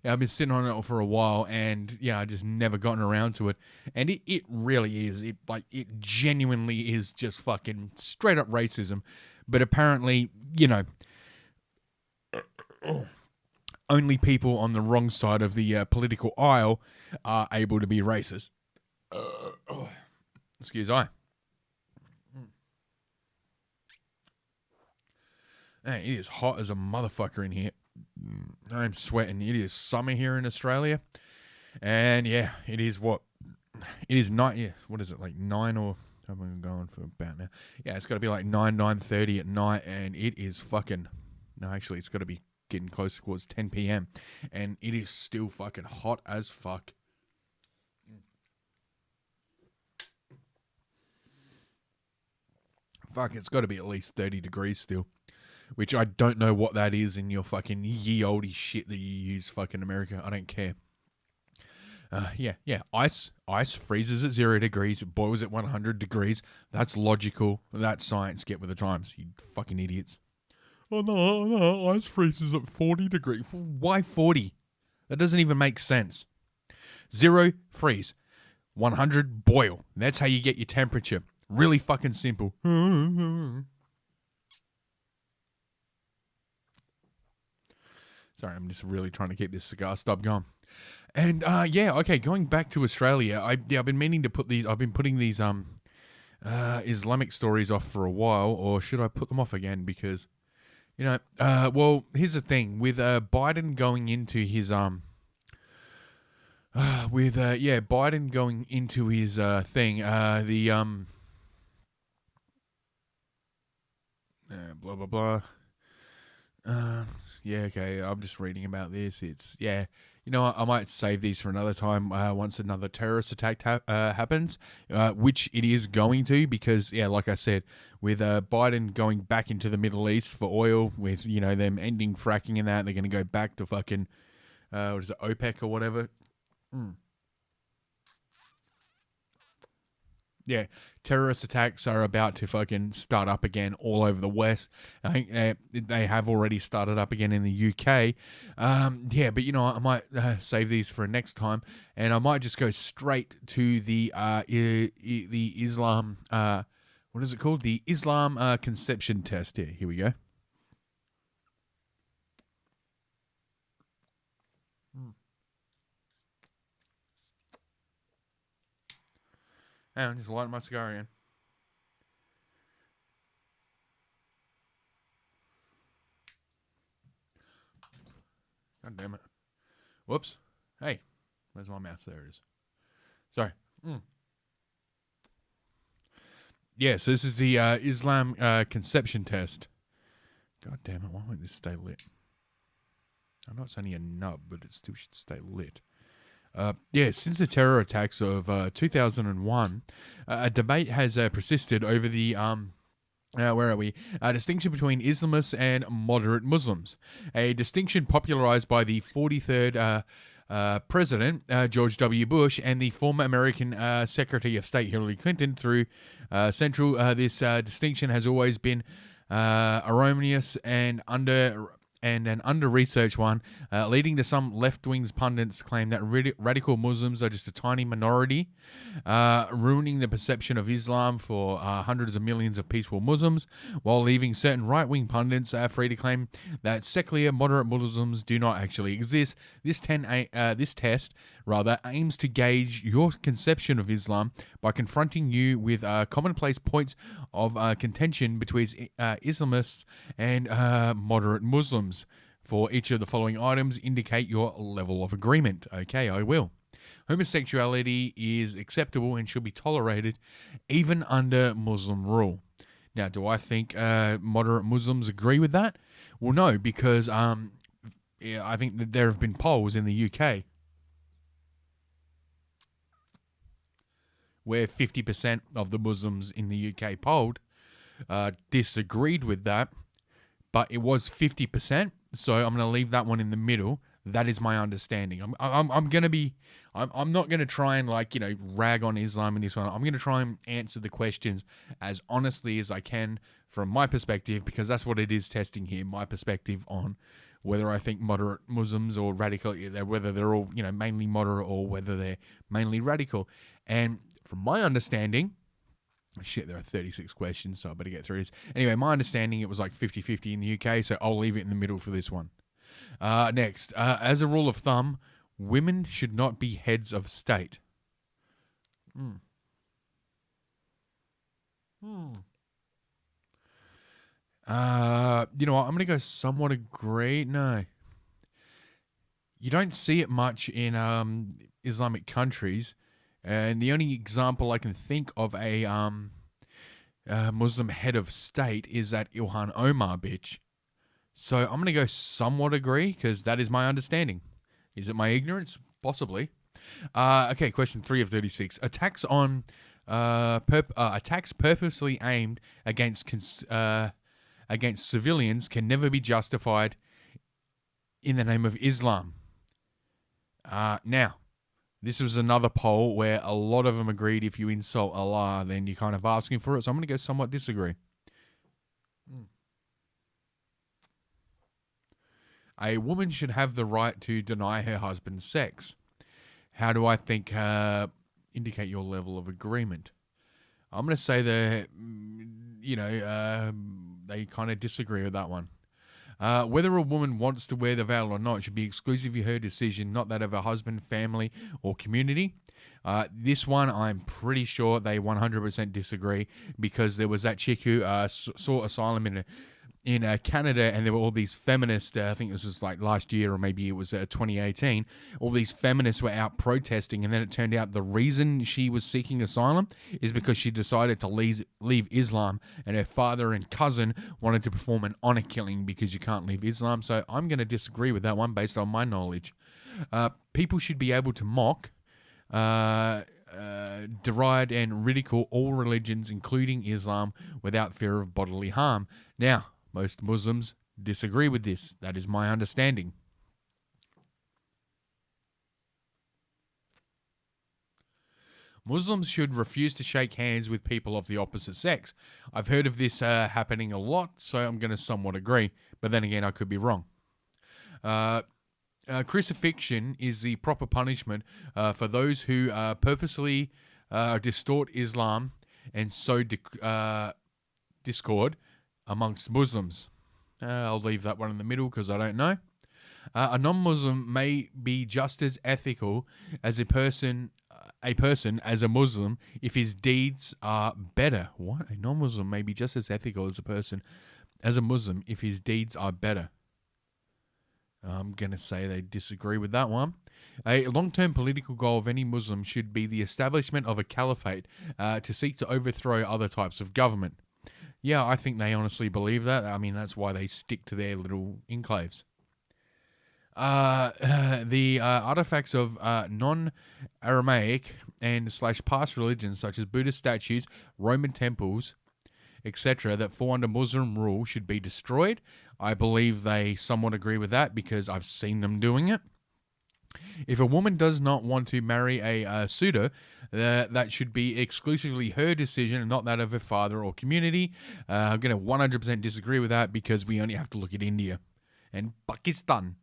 I've been sitting on it for a while, and yeah, I just never gotten around to it. And it really is. It genuinely is just fucking straight up racism. But apparently, only people on the wrong side of the political aisle are able to be racist. Excuse I. Man, it is hot as a motherfucker in here. I'm sweating. It is summer here in Australia. And yeah, it is what? It is night. Yeah, what is it, like 9 or... I'm going for about now. Yeah, it's got to be like 9:30 at night, and it is fucking... No, actually, it's got to be getting close towards 10 p.m. And it is still fucking hot as fuck. Fuck, it's got to be at least 30 degrees still. Which I don't know what that is in your fucking ye olde shit that you use fucking America. I don't care. Ice freezes at 0 degrees. It boils at 100 degrees. That's logical. That's science. Get with the times, you fucking idiots. Oh no, ice freezes at 40 degrees. Why 40? That doesn't even make sense. 0, freeze. 100, boil. That's how you get your temperature. Really fucking simple. Sorry, I'm just really trying to keep this cigar stub going. And going back to Australia. I've been meaning to put these. I've been putting these Islamic stories off for a while, or should I put them off again? Because well, here's the thing with Biden going into his Biden going into his thing. Blah blah blah. Okay, I'm just reading about this. It's, I might save these for another time once another terrorist attack happens, which it is going to because, like I said, with Biden going back into the Middle East for oil, with, them ending fracking and that, they're going to go back to fucking, what is it, OPEC or whatever. Yeah, terrorist attacks are about to fucking start up again all over the West. I think they have already started up again in the UK. But I might save these for next time, and I might just go straight to the Islam. What is it called? The Islam conception test. Here we go. Hang on, just lighting my cigar again. God damn it. Whoops. Hey, where's my mouse? There it is. Sorry. So this is the Islam conception test. God damn it, why won't this stay lit? I know it's only a nub, but it still should stay lit. Since the terror attacks of 2001, a debate has persisted over the distinction between Islamists and moderate Muslims. A distinction popularized by the 43rd President George W. Bush and the former American Secretary of State Hillary Clinton through Central. This distinction has always been erroneous and and an under-researched one, leading to some left-wing pundits claim that radical Muslims are just a tiny minority, ruining the perception of Islam for hundreds of millions of peaceful Muslims, while leaving certain right-wing pundits free to claim that secular moderate Muslims do not actually exist. This test aims to gauge your conception of Islam by confronting you with commonplace points of contention between Islamists and moderate Muslims. For each of the following items, indicate your level of agreement. Okay, I will. Homosexuality is acceptable and should be tolerated even under Muslim rule. Now, do I think moderate Muslims agree with that? Well, no, because I think that there have been polls in the UK where 50% of the Muslims in the UK polled disagreed with that, but it was 50%, so I'm going to leave that one in the middle. That is my understanding. I'm not going to try and rag on Islam in this one. I'm going to try and answer the questions as honestly as I can from my perspective, because that's what it is testing here, my perspective on whether I think moderate Muslims or radical, whether they're all mainly moderate or whether they're mainly radical. And from my understanding, shit, there are 36 questions, so I better get through this. Anyway, my understanding, it was like 50-50 in the UK, so I'll leave it in the middle for this one. Next, as a rule of thumb, women should not be heads of state. You know what, I'm going to go somewhat agree. No. You don't see it much in Islamic countries. And the only example I can think of a Muslim head of state is that Ilhan Omar bitch. So I'm going to go somewhat agree, because that is my understanding. Is it my ignorance? Possibly. Okay, question 3 of 36. Attacks on attacks purposely aimed against civilians can never be justified in the name of Islam. Now, this was another poll where a lot of them agreed if you insult Allah, then you're kind of asking for it. So I'm going to go somewhat disagree. A woman should have the right to deny her husband sex. How do I think indicate your level of agreement? I'm going to say that, they kind of disagree with that one. Whether a woman wants to wear the veil or not should be exclusively her decision, not that of her husband, family, or community. This one, I'm pretty sure they 100% disagree, because there was that chick who sought asylum in Canada, and there were all these feminists, I think this was like last year or maybe it was 2018, all these feminists were out protesting, and then it turned out the reason she was seeking asylum is because she decided to leave Islam, and her father and cousin wanted to perform an honor killing because you can't leave Islam. So I'm going to disagree with that one based on my knowledge. People should be able to mock, deride and ridicule all religions, including Islam, without fear of bodily harm. Now, most Muslims disagree with this. That is my understanding. Muslims should refuse to shake hands with people of the opposite sex. I've heard of this happening a lot, so I'm going to somewhat agree. But then again, I could be wrong. Crucifixion is the proper punishment for those who purposely distort Islam and sow discord amongst Muslims. I'll leave that one in the middle because I don't know. A non-Muslim may be just as ethical as a person as a Muslim if his deeds are better. What? A non-Muslim may be just as ethical as a Muslim if his deeds are better. I'm going to say they disagree with that one. A long-term political goal of any Muslim should be the establishment of a caliphate to seek to overthrow other types of government. Yeah, I think they honestly believe that. I mean, that's why they stick to their little enclaves. The artifacts of non-Aramaic and / past religions, such as Buddhist statues, Roman temples, etc., that fall under Muslim rule should be destroyed. I believe they somewhat agree with that because I've seen them doing it. If a woman does not want to marry a suitor, that should be exclusively her decision and not that of her father or community. I'm going to 100% disagree with that because we only have to look at India. and Pakistan.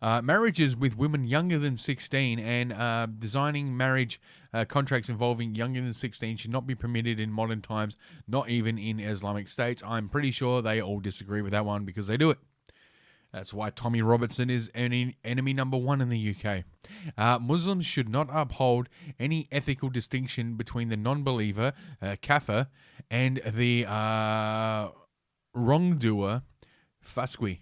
Marriages with women younger than 16 and designing marriage contracts involving younger than 16 should not be permitted in modern times, not even in Islamic states. I'm pretty sure they all disagree with that one because they do it. That's why Tommy Robertson is enemy number one in the UK. Muslims should not uphold any ethical distinction between the non-believer, kafir, and the wrongdoer, fasqi.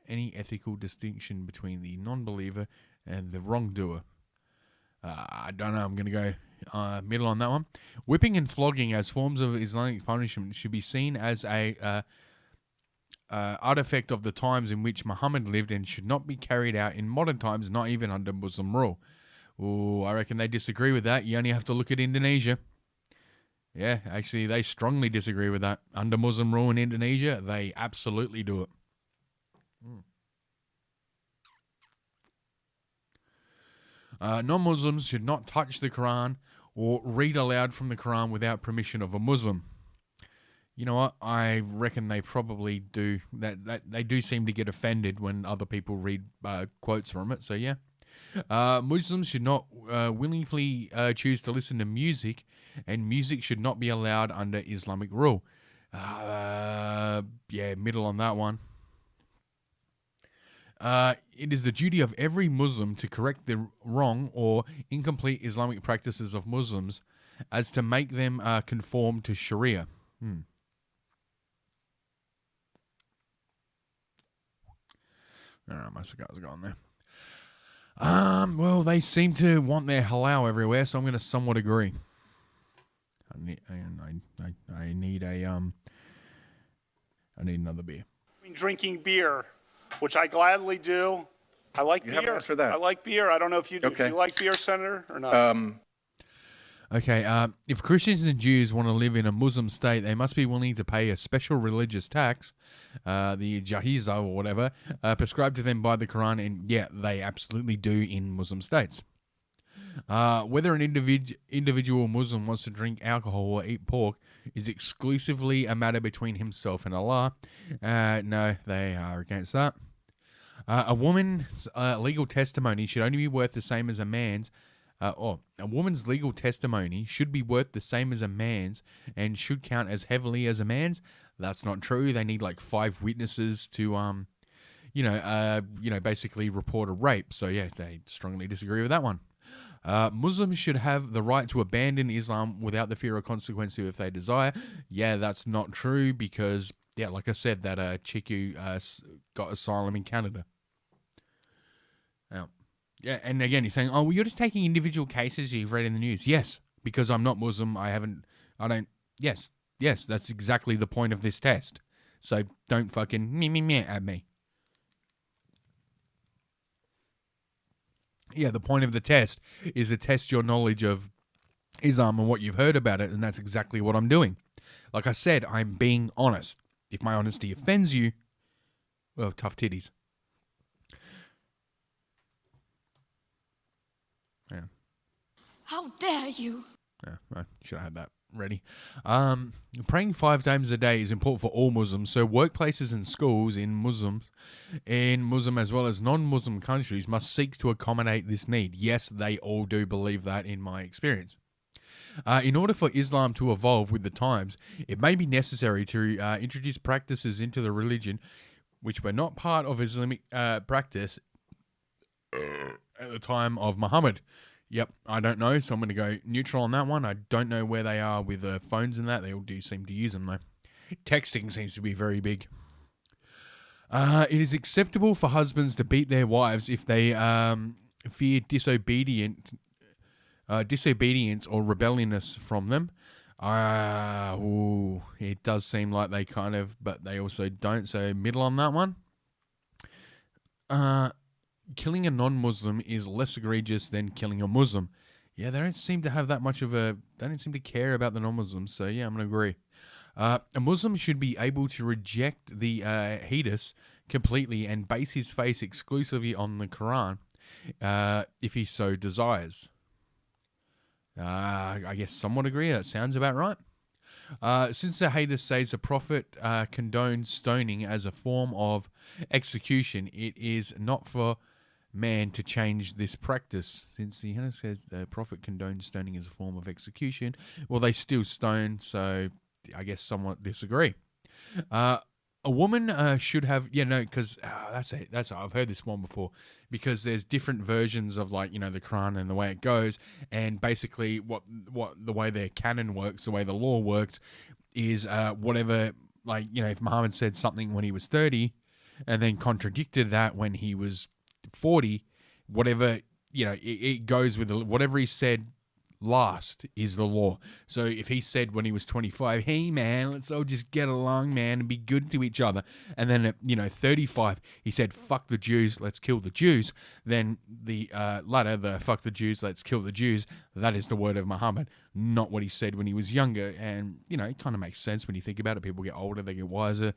Any ethical distinction between the non-believer and the wrongdoer. I don't know. I'm going to go middle on that one. Whipping and flogging as forms of Islamic punishment should be seen as a artifact of the times in which Muhammad lived and should not be carried out in modern times, not even under Muslim rule. Ooh, I reckon they disagree with that. You only have to look at Indonesia. Yeah, actually, they strongly disagree with that. Under Muslim rule in Indonesia, they absolutely do it. Non-Muslims should not touch the Quran or read aloud from the Quran without permission of a Muslim. You know what? I reckon they probably do that. They do seem to get offended when other people read quotes from it. So yeah, Muslims should not willingly choose to listen to music, and music should not be allowed under Islamic rule. Yeah, middle on that one. It is the duty of every Muslim to correct the wrong or incomplete Islamic practices of Muslims as to make them conform to Sharia. My cigar's gone there. Well, they seem to want their halal everywhere, so I'm going to somewhat agree. I need another beer. Drinking beer, which I gladly do. I like beer. Haven't answered that. I like beer. I don't know if you do. Okay. Do you like beer, Senator, or not? Okay, if Christians and Jews want to live in a Muslim state, they must be willing to pay a special religious tax, the jahiza or whatever, prescribed to them by the Quran, and yeah, they absolutely do in Muslim states. Whether an individual Muslim wants to drink alcohol or eat pork is exclusively a matter between himself and Allah. No, they are against that. A woman's legal testimony should only be worth the same as a man's. A woman's legal testimony should be worth the same as a man's and should count as heavily as a man's. That's not true. They need like 5 witnesses to, basically report a rape. So yeah, they strongly disagree with that one. Muslims should have the right to abandon Islam without the fear of consequence if they desire. Yeah, that's not true because, yeah, like I said, that chick who got asylum in Canada. Yeah, and again, he's saying, oh, well, you're just taking individual cases you've read in the news. Yes, because I'm not Muslim, yes, that's exactly the point of this test. So don't fucking meh at me. Yeah, the point of the test is to test your knowledge of Islam and what you've heard about it, and that's exactly what I'm doing. Like I said, I'm being honest. If my honesty offends you, well, tough titties. Yeah. How dare you? Yeah, I should have had that ready. Praying 5 times a day is important for all Muslims, so workplaces and schools in Muslim as well as non-Muslim countries must seek to accommodate this need. Yes, they all do believe that in my experience. In order for Islam to evolve with the times, it may be necessary to introduce practices into the religion which were not part of Islamic practice at the time of Muhammad. Yep, I don't know, so I'm going to go neutral on that one. I don't know where they are with phones and that. They all do seem to use them, though. Texting seems to be very big. It is acceptable for husbands to beat their wives if they fear disobedience or rebelliousness from them. It does seem like they kind of, but they also don't, so middle on that one. Killing a non-Muslim is less egregious than killing a Muslim. Yeah, they don't seem to have that much of they don't seem to care about the non-Muslims, so yeah, I'm going to agree. A Muslim should be able to reject the hadith completely and base his faith exclusively on the Quran if he so desires. I guess somewhat agree. That sounds about right. Since the Hadith says the Prophet condoned stoning as a form of execution, it is not for man to change this practice. Since the Hadith says the Prophet condoned stoning as a form of execution, well, they still stone, so I guess somewhat disagree. A woman should have, because that's it. I've heard this one before, because there's different versions of, like, the Quran and the way it goes, and basically what the way their canon works, the way the law works, is whatever, like, if Muhammad said something when he was 30, and then contradicted that when he was 40, whatever, it goes with whatever he said last is the law. So if he said when he was 25, hey man, let's all just get along, man, and be good to each other, and then at 35 he said fuck the Jews, let's kill the Jews, then the latter, the fuck the Jews, let's kill the Jews, that is the word of Muhammad, not what he said when he was younger. And it kind of makes sense when you think about it. People get older, they get wiser.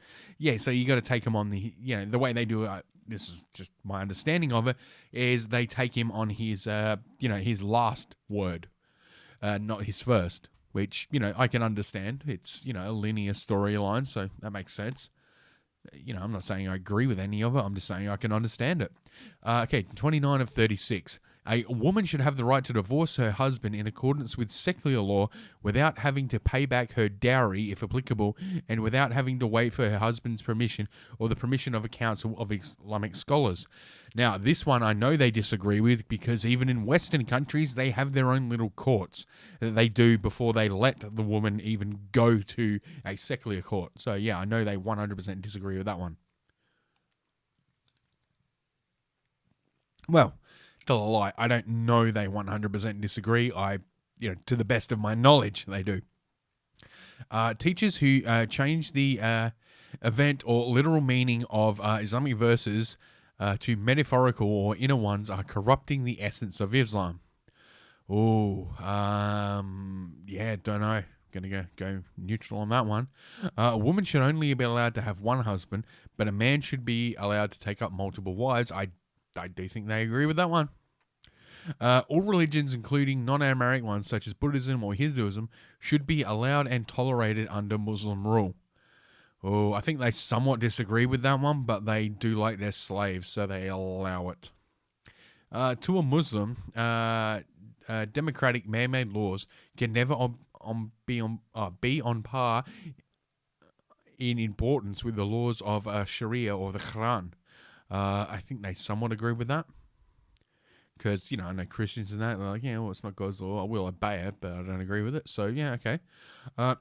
So you got to take him on the the way they do it. This is just my understanding of it, is they take him on his his last word, not his first, which, I can understand. It's, a linear storyline, so that makes sense. I'm not saying I agree with any of it. I'm just saying I can understand it. Okay, 29 of 36. A woman should have the right to divorce her husband in accordance with secular law without having to pay back her dowry, if applicable, and without having to wait for her husband's permission or the permission of a council of Islamic scholars. Now, this one I know they disagree with, because even in Western countries, they have their own little courts that they do before they let the woman even go to a secular court. So, yeah, I know they 100% disagree with that one. Well, tell a lie, I don't know they 100% disagree. To the best of my knowledge, they do. Teachers who change the event or literal meaning of Islamic verses to metaphorical or inner ones are corrupting the essence of Islam. Don't know. Gonna go neutral on that one. A woman should only be allowed to have one husband, but a man should be allowed to take up multiple wives. I do think they agree with that one. All religions, including non-Aramaic ones such as Buddhism or Hinduism, should be allowed and tolerated under Muslim rule. I think they somewhat disagree with that one, but they do like their slaves, so they allow it. To a Muslim, democratic man-made laws can never be on par in importance with the laws of Sharia or the Quran. I think they somewhat agree with that. Because, I know Christians and that, they're like, it's not God's law. I will obey it, but I don't agree with it. So, okay.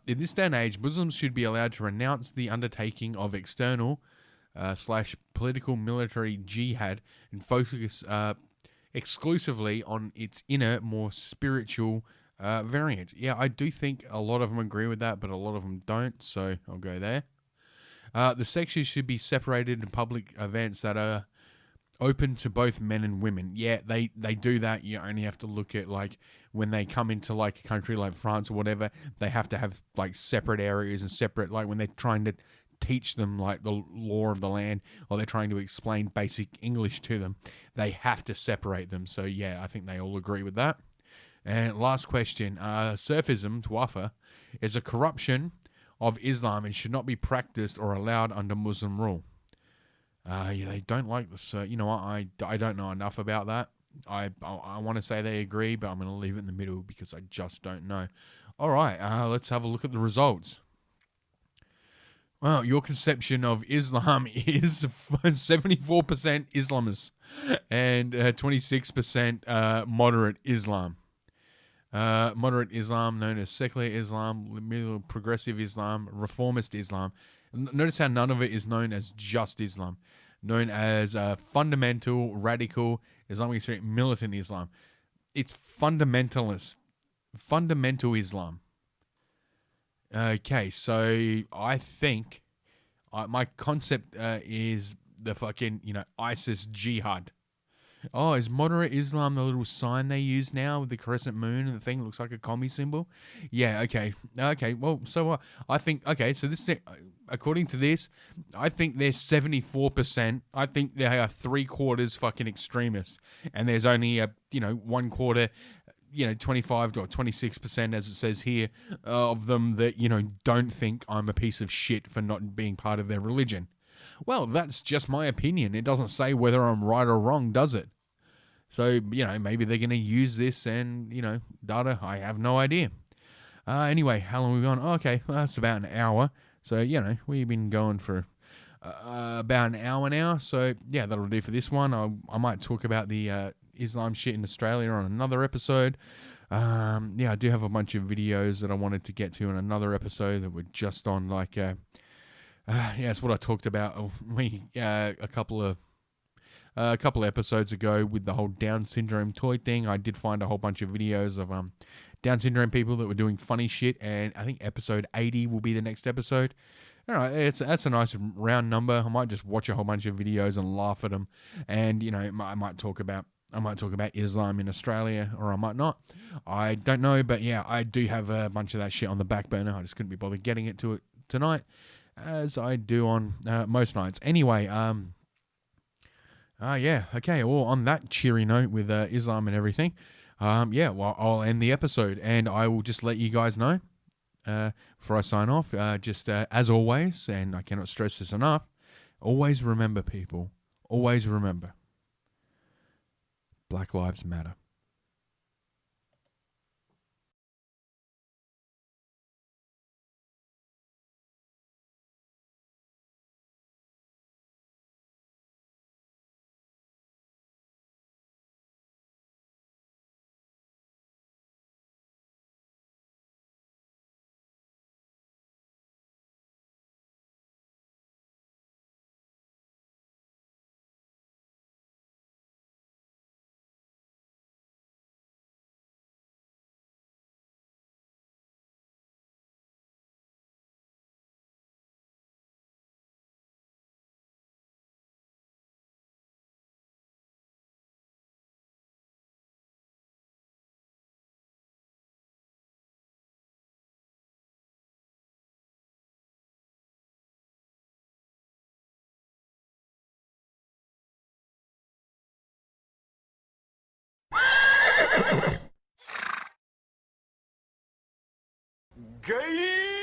In this day and age, Muslims should be allowed to renounce the undertaking of external / political military jihad and focus exclusively on its inner, more spiritual variant. Yeah, I do think a lot of them agree with that, but a lot of them don't, so I'll go there. The sexes should be separated in public events that are open to both men and women. Yeah, they do that. You only have to look at, like, when they come into, like, a country like France or whatever, they have to have, like, separate areas and separate, like, when they're trying to teach them, like, the law of the land, or they're trying to explain basic English to them, they have to separate them. So, yeah, I think they all agree with that. And last question, Sufism, Faafo, is a corruption of Islam and should not be practiced or allowed under Muslim rule. They don't like this. You know what? I don't know enough about that. I want to say they agree, but I'm going to leave it in the middle because I just don't know. All right, let's have a look at the results. Well, your conception of Islam is 74% Islamists and 26% moderate Islam. Moderate Islam, known as secular Islam, middle progressive Islam, reformist Islam. Notice how none of it is known as just Islam. Known as fundamental, radical, Islamic State, militant Islam. It's fundamentalist. Fundamental Islam. Okay, so I think my concept is the fucking, ISIS jihad. Oh, is moderate Islam the little sign they use now with the crescent moon and the thing looks like a commie symbol? Yeah, okay. Okay, well, so I think, okay, so this is, according to this, I think they're 74%. I think they are 3/4 fucking extremists. And there's only a, 1/4 25 or 26%, as it says here, of them that, don't think I'm a piece of shit for not being part of their religion. Well, that's just my opinion. It doesn't say whether I'm right or wrong, does it? So, maybe they're going to use this and, data. I have no idea. Anyway, how long have we gone? Oh, okay, well, that's about an hour. So, we've been going for about an hour now. So, yeah, that'll do for this one. I might talk about the Islam shit in Australia on another episode. I do have a bunch of videos that I wanted to get to in another episode that were just on, like, it's what I talked about a couple of episodes ago with the whole Down syndrome toy thing. I did find a whole bunch of videos of Down syndrome people that were doing funny shit, and I think episode 80 will be the next episode. All right, that's a nice round number. I might just watch a whole bunch of videos and laugh at them, and I might talk about Islam in Australia, or I might not. I don't know, but yeah, I do have a bunch of that shit on the back burner. I just couldn't be bothered getting it to it tonight, as I do on most nights. Anyway, okay. Well, on that cheery note with Islam and everything, I'll end the episode, and I will just let you guys know before I sign off. As always, and I cannot stress this enough, always remember, people. Always remember. Black Lives Matter. Gay!